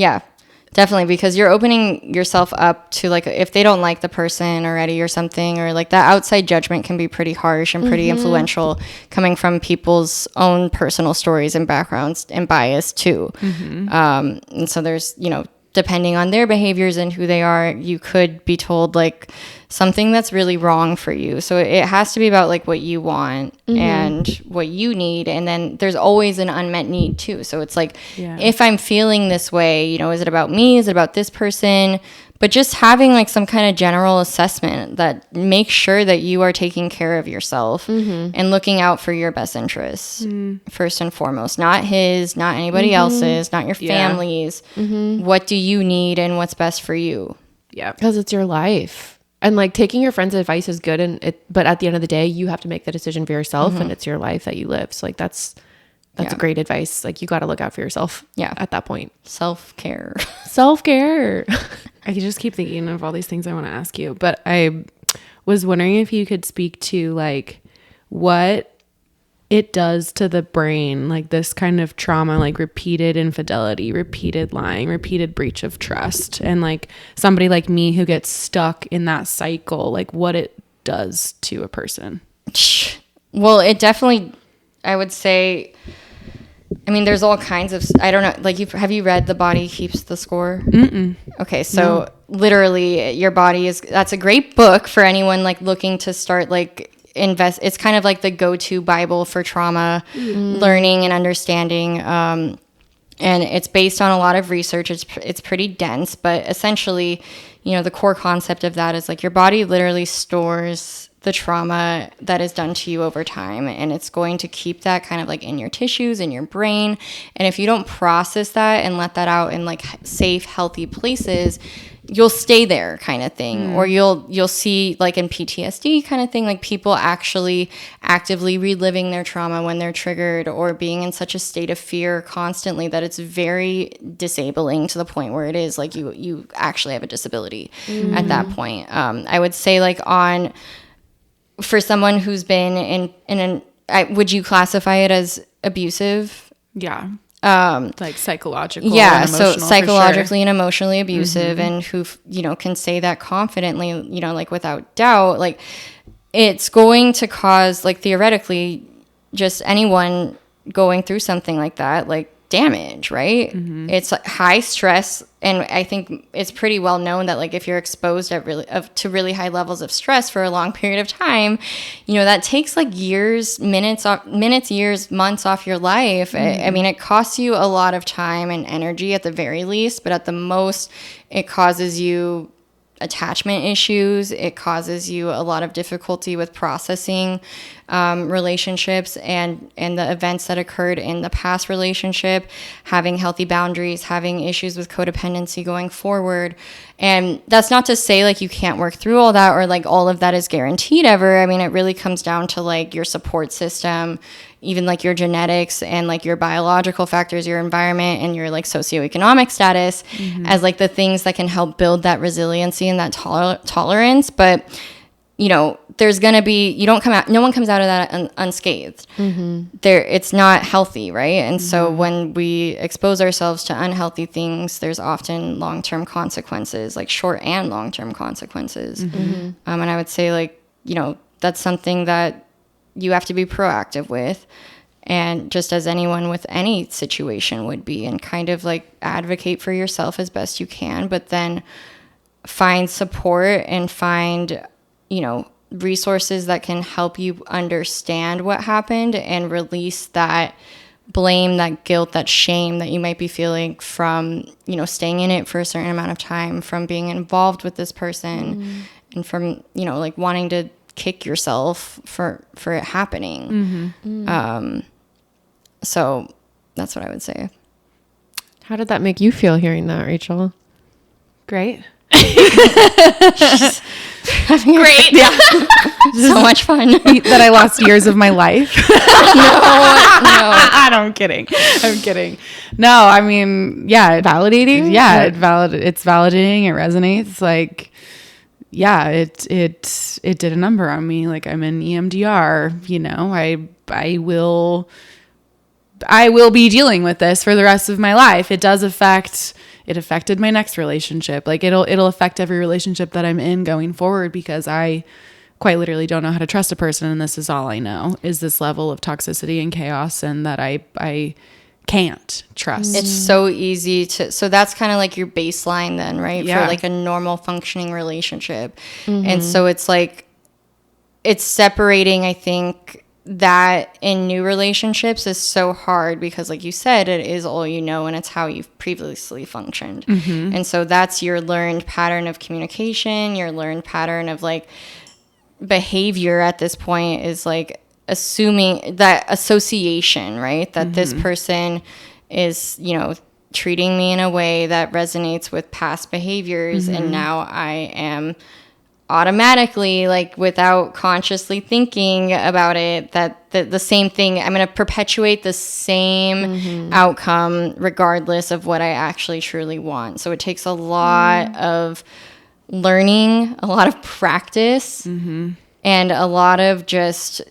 Definitely, because you're opening yourself up to, like, if they don't like the person already or something, or like that outside judgment can be pretty harsh and pretty influential, coming from people's own personal stories and backgrounds and bias too. And so there's, depending on their behaviors and who they are, you could be told like something that's really wrong for you. So it has to be about like what you want and what you need. And then there's always an unmet need too. So it's like, if I'm feeling this way, is it about me? Is it about this person? But just having like some kind of general assessment that makes sure that you are taking care of yourself and looking out for your best interests first and foremost, not his, not anybody else's, not your family's. What do you need and what's best for you?
Yeah, because it's your life. And like, taking your friend's advice is good, but at the end of the day, you have to make the decision for yourself, and it's your life that you live. So like, that's great advice. Like, you got to look out for yourself. At that point,
self-care.
I could just keep thinking of all these things I want to ask you, but I was wondering if you could speak to like what it does to the brain, like this kind of trauma, like repeated infidelity, repeated lying, repeated breach of trust, and like somebody like me who gets stuck in that cycle, like what it does to a person.
Well, it definitely, I would say, I mean, there's all kinds of, I don't know, like, have you read The Body Keeps the Score? Okay, so literally your body that's a great book for anyone like looking to start like it's kind of like the go-to Bible for trauma learning and understanding. And it's based on a lot of research. It's pretty dense, but essentially, the core concept of that is like your body literally stores the trauma that is done to you over time, and it's going to keep that kind of like in your tissues, in your brain. And if you don't process that and let that out in like safe, healthy places, you'll stay there, kind of thing. Or you'll see like in PTSD kind of thing, like people actually actively reliving their trauma when they're triggered, or being in such a state of fear constantly that it's very disabling to the point where it is like you actually have a disability at that point. I would say like for someone who's been in an, would you classify it as abusive?
Yeah. Like psychological.
Yeah. So psychologically and emotionally abusive, and who, can say that confidently, like without doubt, like it's going to cause, like, theoretically, just anyone going through something like that, like, damage, right? It's like high stress, and I think it's pretty well known that like if you're exposed to really high levels of stress for a long period of time, that takes like years, months off your life. I mean, it costs you a lot of time and energy at the very least, but at the most it causes you attachment issues. It causes you a lot of difficulty with processing relationships and the events that occurred in the past relationship, having healthy boundaries, having issues with codependency going forward. And that's not to say like you can't work through all that, or like all of that is guaranteed ever. I mean, it really comes down to like your support system, even like your genetics and like your biological factors, your environment, and your like socioeconomic status as like the things that can help build that resiliency and that tolerance. But there's gonna be, no one comes out of that unscathed. It's not healthy, right? And so when we expose ourselves to unhealthy things, there's often long-term consequences, like short and long-term consequences. And I would say like, that's something that you have to be proactive with, and just as anyone with any situation would be, and kind of like advocate for yourself as best you can, but then find support and find resources that can help you understand what happened and release that blame, that guilt, that shame that you might be feeling from, you know, staying in it for a certain amount of time, from being involved with this person, and from, you know, like wanting to kick yourself for it happening. So that's what I would say.
How did that make you feel hearing that, Rachel?
Great.
Great. Yeah. So much fun.
That I lost years of my life.
No.
I'm kidding. No, I mean, yeah.
Validating?
Yeah. It's validating. It resonates. Like, yeah, it did a number on me. Like, I'm in EMDR, you know, I will be dealing with this for the rest of my life. It affected my next relationship. Like it'll affect every relationship that I'm in going forward, because I quite literally don't know how to trust a person. And this is all I know is this level of toxicity and chaos, and that I can't trust.
It's so easy so that's kind of like your baseline then, right?
Yeah.
For like a normal functioning relationship. And so it's like, it's separating, I think, that in new relationships is so hard because, like you said, it is all you know, and it's how you've previously functioned. And so that's your learned pattern of communication, your learned pattern of like behavior at this point is like assuming that association, right? That this person is, you know, treating me in a way that resonates with past behaviors, and now I am automatically, like without consciously thinking about it, that the same thing, I'm going to perpetuate the same outcome regardless of what I actually truly want. So it takes a lot of learning, a lot of practice, and a lot of just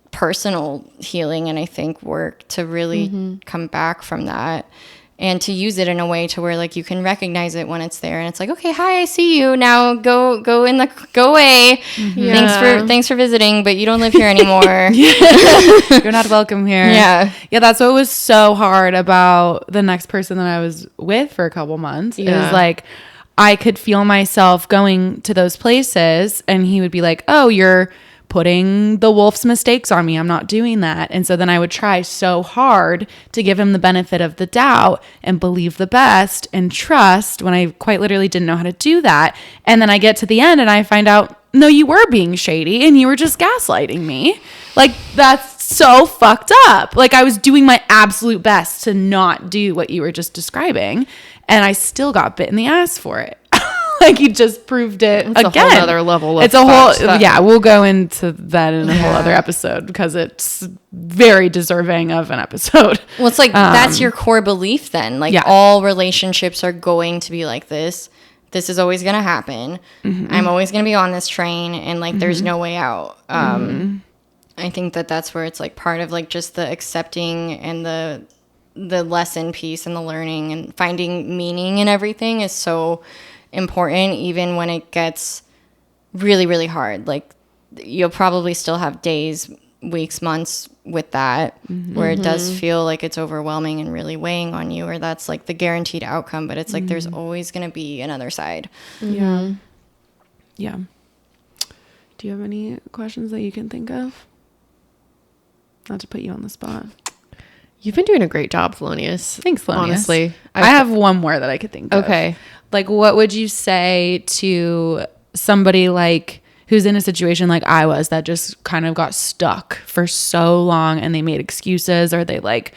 personal healing, and I think work to really come back from that. And to use it in a way to where like you can recognize it when it's there, and it's like, okay, hi, I see you now. Go away. Thanks for visiting, but you don't live here anymore.
You're not welcome here. Yeah. That's what was so hard about the next person that I was with for a couple months. It was like I could feel myself going to those places, and he would be like, "Oh, you're putting the wolf's mistakes on me. I'm not doing that." And so then I would try so hard to give him the benefit of the doubt and believe the best and trust when I quite literally didn't know how to do that. And then I get to the end and I find out, no, you were being shady and you were just gaslighting me. Like, that's so fucked up. Like, I was doing my absolute best to not do what you were just describing, and I still got bit in the ass for it. Like, he just proved it again.
It's a whole other level of
it's a whole stuff. Yeah, we'll go into that in a whole other episode, because it's very deserving of an episode.
Well, it's like that's your core belief then. Like all relationships are going to be like this. This is always going to happen. I'm always going to be on this train, and like there's no way out. I think that's where it's like part of like just the accepting and the lesson piece and the learning and finding meaning in everything is so important, even when it gets really, really hard. Like, you'll probably still have days, weeks, months with that where it does feel like it's overwhelming and really weighing on you, or that's like the guaranteed outcome, but it's like there's always going to be another side.
Yeah. Do you have any questions that you can think of? Not to put you on the spot.
You've been doing a great job, Thelonious.
Thanks, Thelonious.
Honestly.
I have one more that I could think of.
Okay.
Like, what would you say to somebody like who's in a situation like I was, that just kind of got stuck for so long, and they made excuses, or they like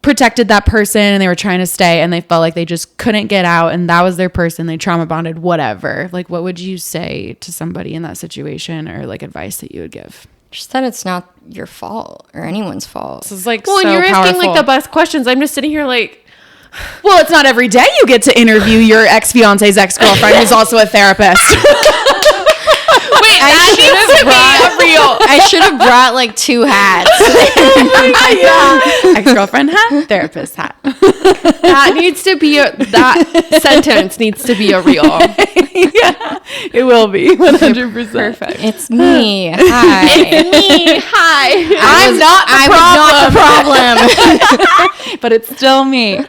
protected that person and they were trying to stay, and they felt like they just couldn't get out, and that was their person, they trauma bonded, whatever. Like, what would you say to somebody in that situation, or like advice that you would give?
Just that it's not your fault or anyone's fault.
This is like,
well,
so
and you're
powerful.
asking like the best questions. I'm just sitting here like,
well, it's not every day you get to interview your ex-fiance's ex-girlfriend who's also a therapist.
Wait,
I should have brought like 2 hats.
Ex-girlfriend hat, therapist hat.
That needs to be that sentence needs to be a reel.
Yeah, it will be 100%.
Perfect.
It's me. Hi.
It's me. Hi.
I'm not the problem.
But it's still me.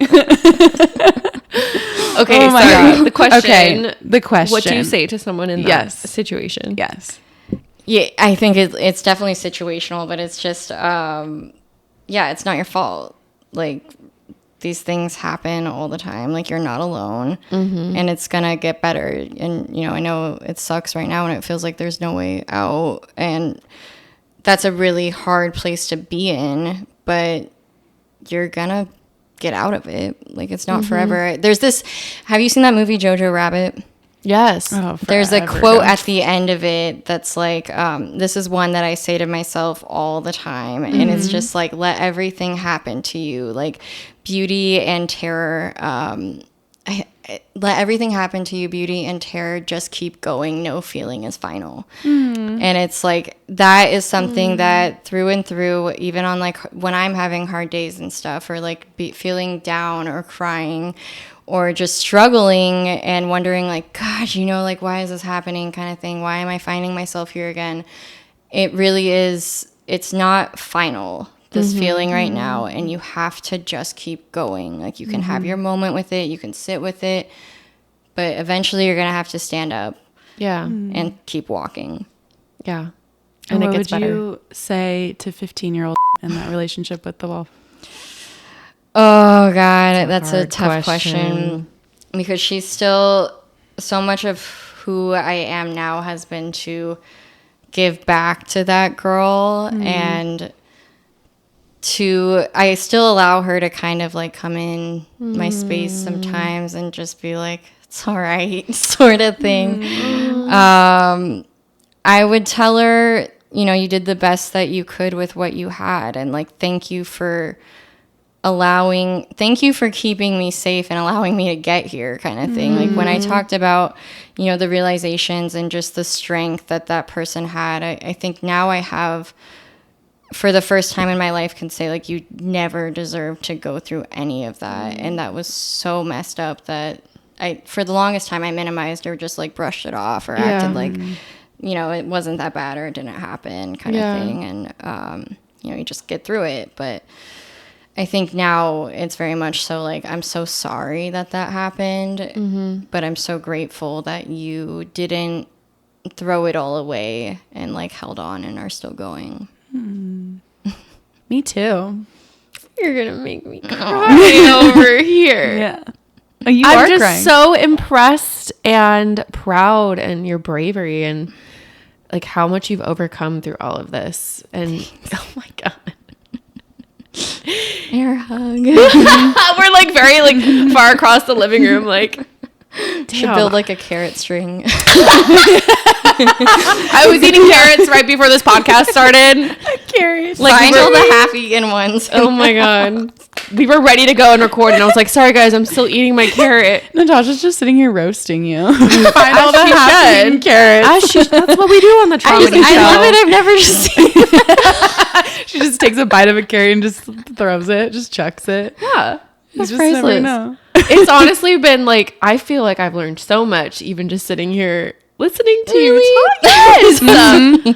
Okay,
Oh my
sorry.
God.
The question.
Okay, the question.
What do you say to someone in that situation?
Yes.
Yeah, I think it's definitely situational, but it's just, it's not your fault. Like, these things happen all the time. Like, you're not alone, and it's gonna get better. And, I know it sucks right now and it feels like there's no way out. And that's a really hard place to be in, but you're gonna get out of it. Like, it's not forever. There's this, have you seen that movie Jojo Rabbit?
Yes.
Oh,
There's a quote at the end of it that's like, this is one that I say to myself all the time. And it's just like, let everything happen to you. Like, beauty and terror. Let everything happen to you, beauty and terror. Just keep going. No feeling is final. And it's like, that is something that through and through, even on like when I'm having hard days and stuff, or like feeling down or crying, or just struggling and wondering like, gosh, like, why is this happening kind of thing? Why am I finding myself here again? It really is, it's not final, this feeling right now. And you have to just keep going. Like, you can have your moment with it. You can sit with it. But eventually you're going to have to stand up.
Yeah.
And keep walking.
Yeah.
And
it
what
gets
would
better.
you say to 15-year-old in that relationship with the wolf?
Oh, God, that's a
hard
tough question. Because she's still, so much of who I am now has been to give back to that girl. And I still allow her to kind of like come in my space sometimes and just be like, it's all right, sort of thing. I would tell her, you did the best that you could with what you had. And like, thank you for keeping me safe and allowing me to get here kind of thing. Like, when I talked about, the realizations and just the strength that person had, I think now I have, for the first time in my life, can say like, you never deserved to go through any of that. And that was so messed up that for the longest time I minimized or just like brushed it off or acted like, it wasn't that bad or it didn't happen kind of thing. And, you just get through it. But I think now it's very much so like, I'm so sorry that happened, but I'm so grateful that you didn't throw it all away and like held on and are still going.
Me too.
You're going to make me cry over here.
Yeah. Oh, you
I'm
are
just
crying.
so impressed and proud and your bravery and like how much you've overcome through all of this. And oh my God.
Air hug.
We're like very like far across the living room, like
should build like a carrot string.
I was eating carrots right before this podcast started.
Carrots.
Like, find all the half-eaten ones.
Oh my God. We were ready to go and record, and I was like, sorry guys, I'm still eating my carrot.
Natasha's just sitting here roasting you. Find all the
she
half-eaten carrots.
That's what we do on the Traumedy Show.
I love it. I've never just seen it.
She just takes a bite of a carrot and just throws it, just chucks it.
Yeah.
You
That's
just never
priceless.
know.
It's honestly been like, I feel like I've learned so much even just sitting here listening to you talk. Yes.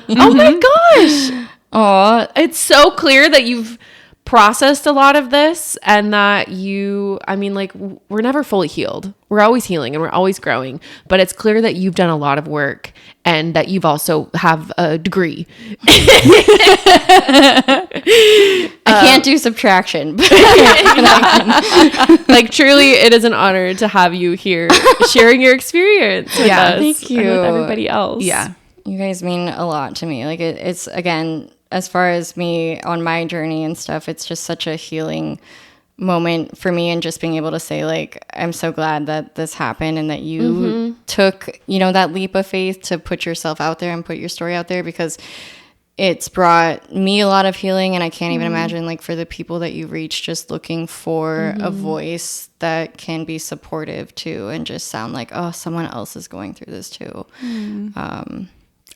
Oh my gosh.
Aw,
It's so clear that you've processed a lot of this and that we're never fully healed. We're always healing and we're always growing, but it's clear that you've done a lot of work and that you've also have a degree.
I can't do subtraction. But
Like truly, it is an honor to have you here sharing your experience with us.
Thank you.
And with everybody else.
Yeah.
You guys mean a lot to me. Like, it's again, as far as me on my journey and stuff, it's just such a healing moment for me, and just being able to say like, I'm so glad that this happened and that you took, that leap of faith to put yourself out there and put your story out there, because it's brought me a lot of healing. And I can't even imagine like for the people that you reach, just looking for a voice that can be supportive too, and just sound like, oh, someone else is going through this too.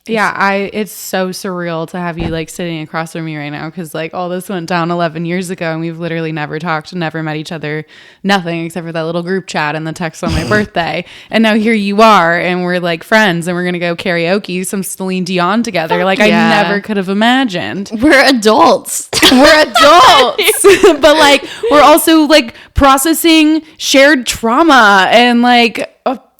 Yeah, it's so surreal to have you like sitting across from me right now, because like all this went down 11 years ago and we've literally never talked, never met each other, nothing except for that little group chat and the text on my birthday. And now here you are and we're like friends and we're going to go karaoke some Celine Dion together. Like,
yeah.
I never could have imagined.
We're adults.
We're adults, but like we're also like processing shared trauma and like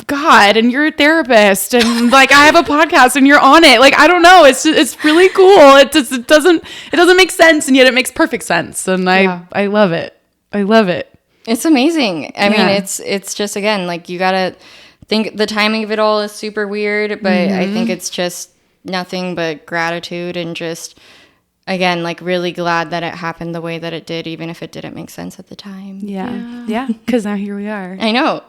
God and you're a therapist and like I have a podcast and you're on it. Like, I don't know. It's really cool. It doesn't make sense, and yet it makes perfect sense. And I love it. I love it.
It's amazing. I mean, it's just, again, like, you gotta think the timing of it all is super weird, but I think it's just nothing but gratitude and just, again, like, really glad that it happened the way that it did, even if it didn't make sense at the time.
Yeah. Because now here we are.
I know.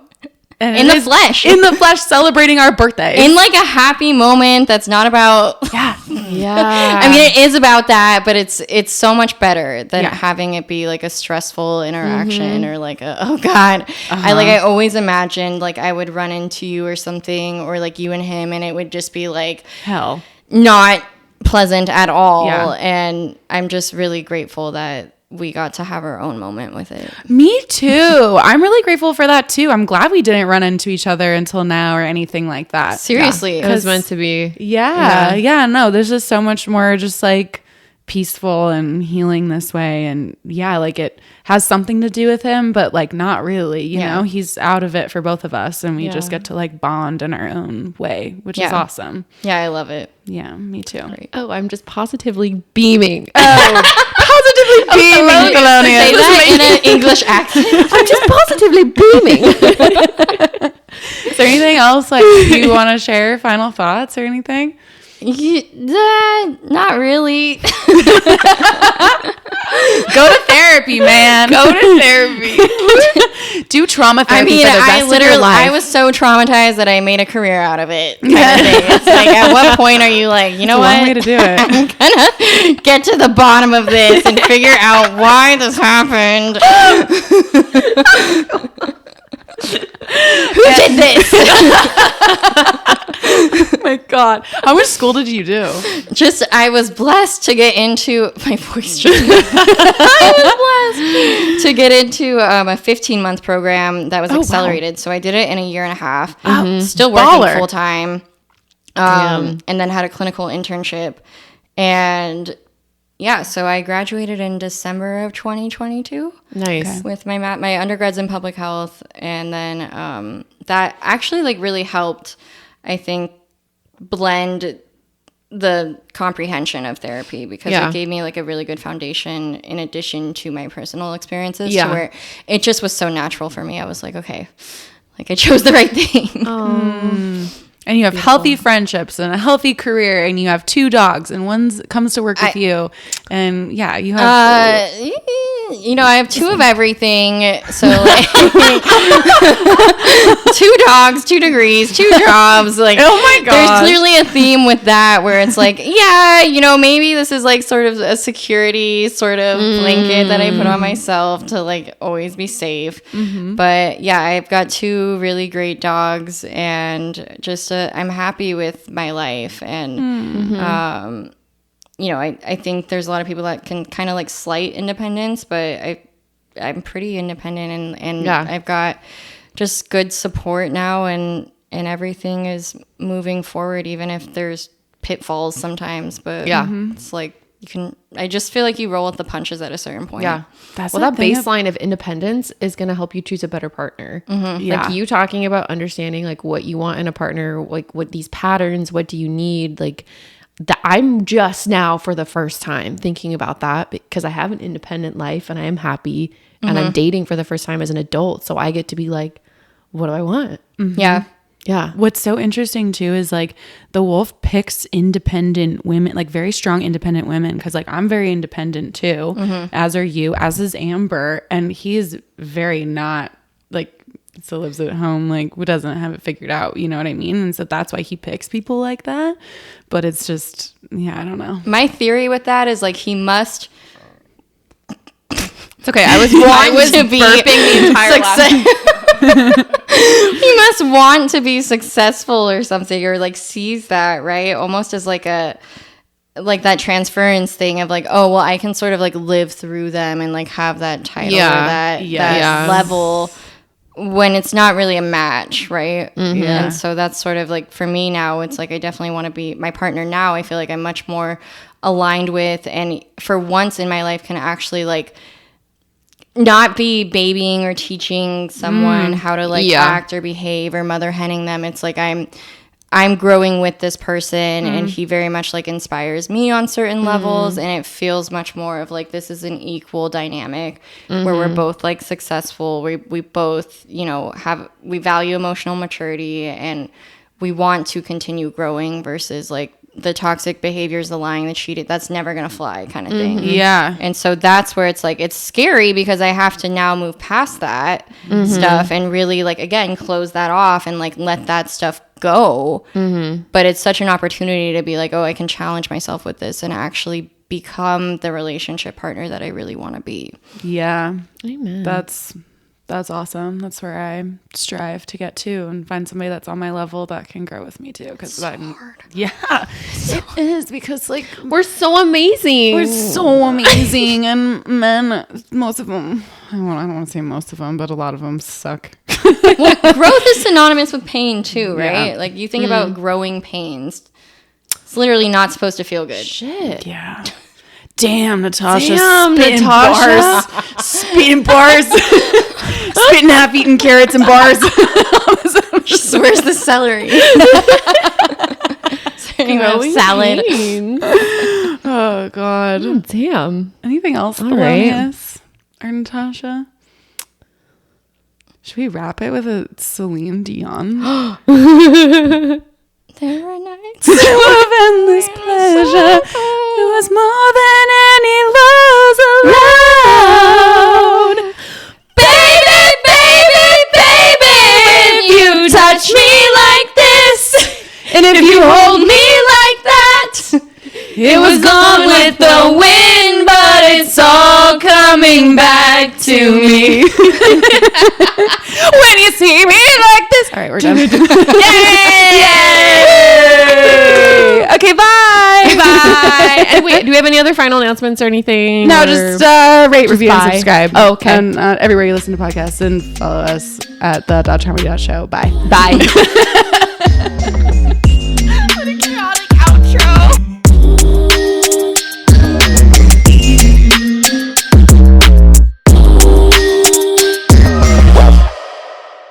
And
in the flesh,
celebrating our birthday
in like a happy moment that's not about
yeah
I mean, it is about that, but it's so much better than having it be like a stressful interaction or like oh god. I always imagined like I would run into you or something, or like you and him, and it would just be like
hell,
not pleasant at all. And I'm just really grateful that we got to have our own moment with it.
Me too. I'm really grateful for that too. I'm glad we didn't run into each other until now or anything like that.
Seriously.
It was meant to be.
Yeah. No, there's just so much more just like peaceful and healing this way. And like it has something to do with him, but like not really, you know, he's out of it for both of us, and we just get to like bond in our own way, which is awesome.
Yeah, I love it.
Yeah, me too. Right.
Oh, I'm just positively beaming.
Positively beaming.
Say that in an English accent.
I'm just positively beaming.
Is there anything else like you want to share? Final thoughts or anything?
Not really.
Go to therapy, man. Go to therapy. Do trauma therapy.
I mean,
for the rest of your life.
I was so traumatized that I made a career out of it. Kind of thing. It's like, at what point are you like, you know what?
One way to do it.
I'm gonna get to the bottom of this and figure out why this happened. Who did this?
Oh my God. How much school did you do?
I was blessed to get into my voice. I was blessed to get into a 15-month program that was accelerated. Wow. So I did it in a year and a half. Still working full time. And then had a clinical internship. And so I graduated in December of 2022.
Nice.
With my undergrad's in public health. And then that actually like really helped, I think, blend the comprehension of therapy, because it gave me like a really good foundation in addition to my personal experiences, to where it just was so natural for me. I was like, okay, like I chose the right thing.
And you have healthy friendships and a healthy career, and you have 2 dogs, and one comes to work with you, and you have
I have 2 of everything. So like 2 dogs, 2 degrees, 2 jobs. Like,
oh my God,
there's clearly a theme with that, where it's like, maybe this is like sort of a security sort of blanket that I put on myself to like always be safe. But I've got 2 really great dogs, and just I'm happy with my life. And I think there's a lot of people that can kind of like slight independence, but I'm pretty independent, and I've got just good support now, and everything is moving forward, even if there's pitfalls sometimes. But it's like I just feel like you roll with the punches at a certain point.
Yeah. That baseline of independence is going to help you choose a better partner. Like you talking about understanding like what you want in a partner, like what these patterns, what do you need? Like I'm just now for the first time thinking about that, because I have an independent life and I am happy, and I'm dating for the first time as an adult. So I get to be like, what do I want? Yeah.
What's so interesting too is like the wolf picks independent women, like very strong independent women. Cause like I'm very independent too, as are you, as is Amber. And he is very not like, still lives at home, like who doesn't have it figured out. You know what I mean? And so that's why he picks people like that. But it's just, I don't know.
My theory with that is like he must.
It's okay. I was to be burping the entire last.
He must want to be successful or something, or like sees that, right? Almost as like that transference thing of like, oh, well, I can sort of like live through them and like have that title or that level, when it's not really a match, right? And so that's sort of like, for me now, it's like I definitely want to be my partner now. I feel like I'm much more aligned with, and for once in my life can actually like not be babying or teaching someone how to like act or behave or mother henning them. It's like I'm growing with this person and he very much like inspires me on certain levels, and it feels much more of like this is an equal dynamic where we're both like successful. We both, you know, we value emotional maturity and we want to continue growing versus like the toxic behaviors, the lying, the cheating, that's never going to fly kind of thing.
Yeah.
And so that's where it's like, it's scary because I have to now move past that stuff and really like, again, close that off and like let that stuff go. But it's such an opportunity to be like, oh, I can challenge myself with this and actually become the relationship partner that I really want to be.
Yeah.
Amen.
That's awesome. That's where I strive to get to and find somebody that's on my level that can grow with me too. Because
so hard.
Yeah, it is because like
we're so amazing.
We're so amazing, and men, most of them. I don't want to say most of them, but a lot of them suck.
Well, growth is synonymous with pain too, right?
Yeah.
Like you think about growing pains. It's literally not supposed to feel good.
Shit.
Yeah. Damn, Natasha. Spitting bars. Spitting half-eaten carrots and bars.
Where's the celery? Salad.
Oh, God.
Oh, damn.
Anything else
All
erroneous? Or Natasha? Should we wrap it with a Celine Dion?
There are nights
of endless pleasure. It was more than any love's allowed. Baby, baby, baby, if you touch me like this, and if you hold me like that, it was gone with the wind, but it's all coming back to me. When you see me like this. All right, we're done. Yay! Okay, bye.
Bye. And wait, do we have any other final announcements or anything?
No,
or
just rate, review, and subscribe.
Oh, okay.
And everywhere you listen to podcasts, and follow us at the Traumedy Show. Bye.
Bye.